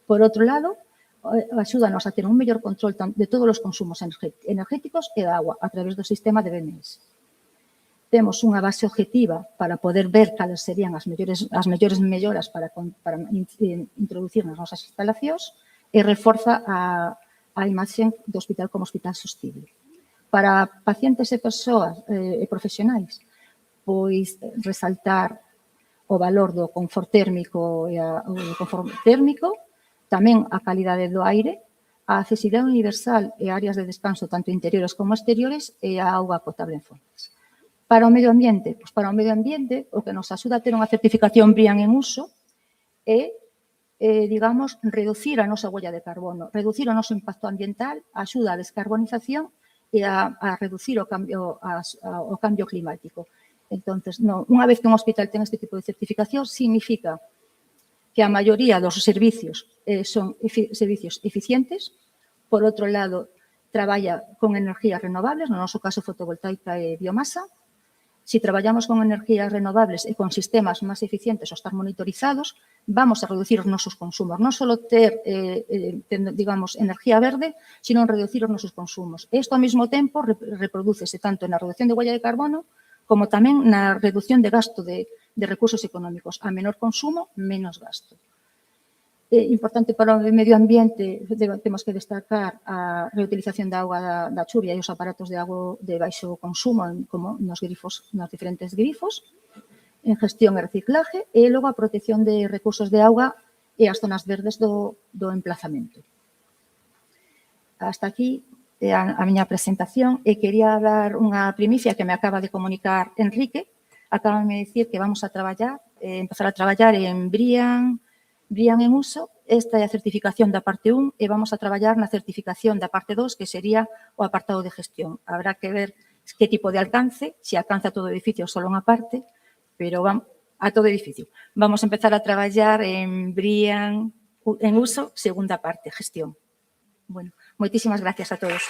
Speaker 6: Por outro lado, axúdanos a ter un mellor control de todos os consumos energéticos e da agua a través do sistema de BMS. Temos unha base objetiva para poder ver cales serían as mellores melloras para introducir nas nosas instalacións e reforza a imaxe do hospital como hospital sostible. Para pacientes e persoas e profesionais, pois resaltar o valor do confort térmico e o confort térmico, tamén a calidade do aire, a accesibilidade universal e áreas de descanso tanto interiores como exteriores e a auga potable en fontes. Para o medio ambiente? Pois para o medio ambiente, o que nos axuda a ter unha certificación BREEAM en uso é, digamos, reducir a nosa huella de carbono, reducir o noso impacto ambiental, axuda a descarbonización e a reducir o cambio climático. Entonces, unha vez que un hospital ten este tipo de certificación, significa que a maioría dos servicios son servicios eficientes. Por outro lado, traballa con energías renovables, no noso caso fotovoltaica e biomasa. Si traballamos con energías renovables e con sistemas máis eficientes ou estar monitorizados, vamos a reducir os nosos consumos. Non só ter, digamos, energía verde, sino reducir os nosos consumos. Isto, ao mesmo tempo, reprodúcese tanto na reducción de huella de carbono como tamén na reducción de gasto de recursos económicos. A menor consumo, menos gasto. Importante para o medio ambiente, temos que destacar a reutilización da auga da chuvia e os aparatos de auga de baixo consumo, como nos grifos, nos diferentes grifos, en gestión e reciclaje, e logo a protección de recursos de auga e as zonas verdes do emplazamento. Hasta aquí a miña presentación e quería dar unha primicia que me acaba de comunicar Enrique. Acaba de dicir que vamos a traballar, empezar a traballar en BREEAM en uso. Esta é a certificación da parte 1 e vamos a traballar na certificación da parte 2, que sería o apartado de gestión. Habrá que ver que tipo de alcance, se alcanza todo o edificio ou só unha parte, pero a todo o edificio. Vamos a empezar a traballar en BREEAM en uso, segunda parte, gestión. Bueno, moitísimas gracias a todos.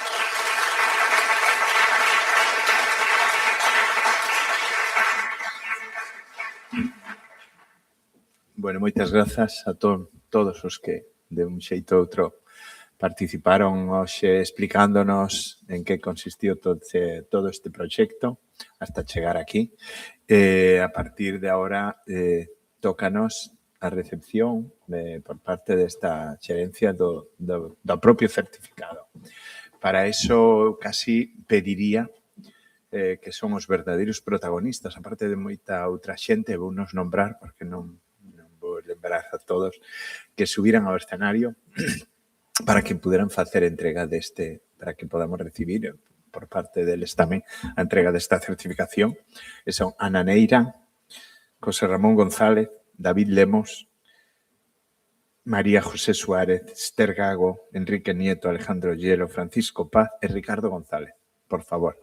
Speaker 1: Bueno, moitas grazas a todos os que, de un xeito ou outro, participaron hoxe explicándonos en que consistiu todo este proxecto hasta chegar aquí. A partir de agora, tócanos a recepción por parte desta xerencia do propio certificado. Para eso, casi pediría que son os verdadeiros protagonistas, aparte de moita outra xente, vou nos nombrar, porque non vou lembrar a todos, que subiran ao escenario para que puderan facer entrega para que podamos recibir por parte deles tamén a entrega desta certificación. E son Ana Neira, José Ramón González, David Lemos, María José Suárez, Esther Gago, Enrique Nieto, Alejandro Hielo, Francisco Paz e Ricardo González. Por favor.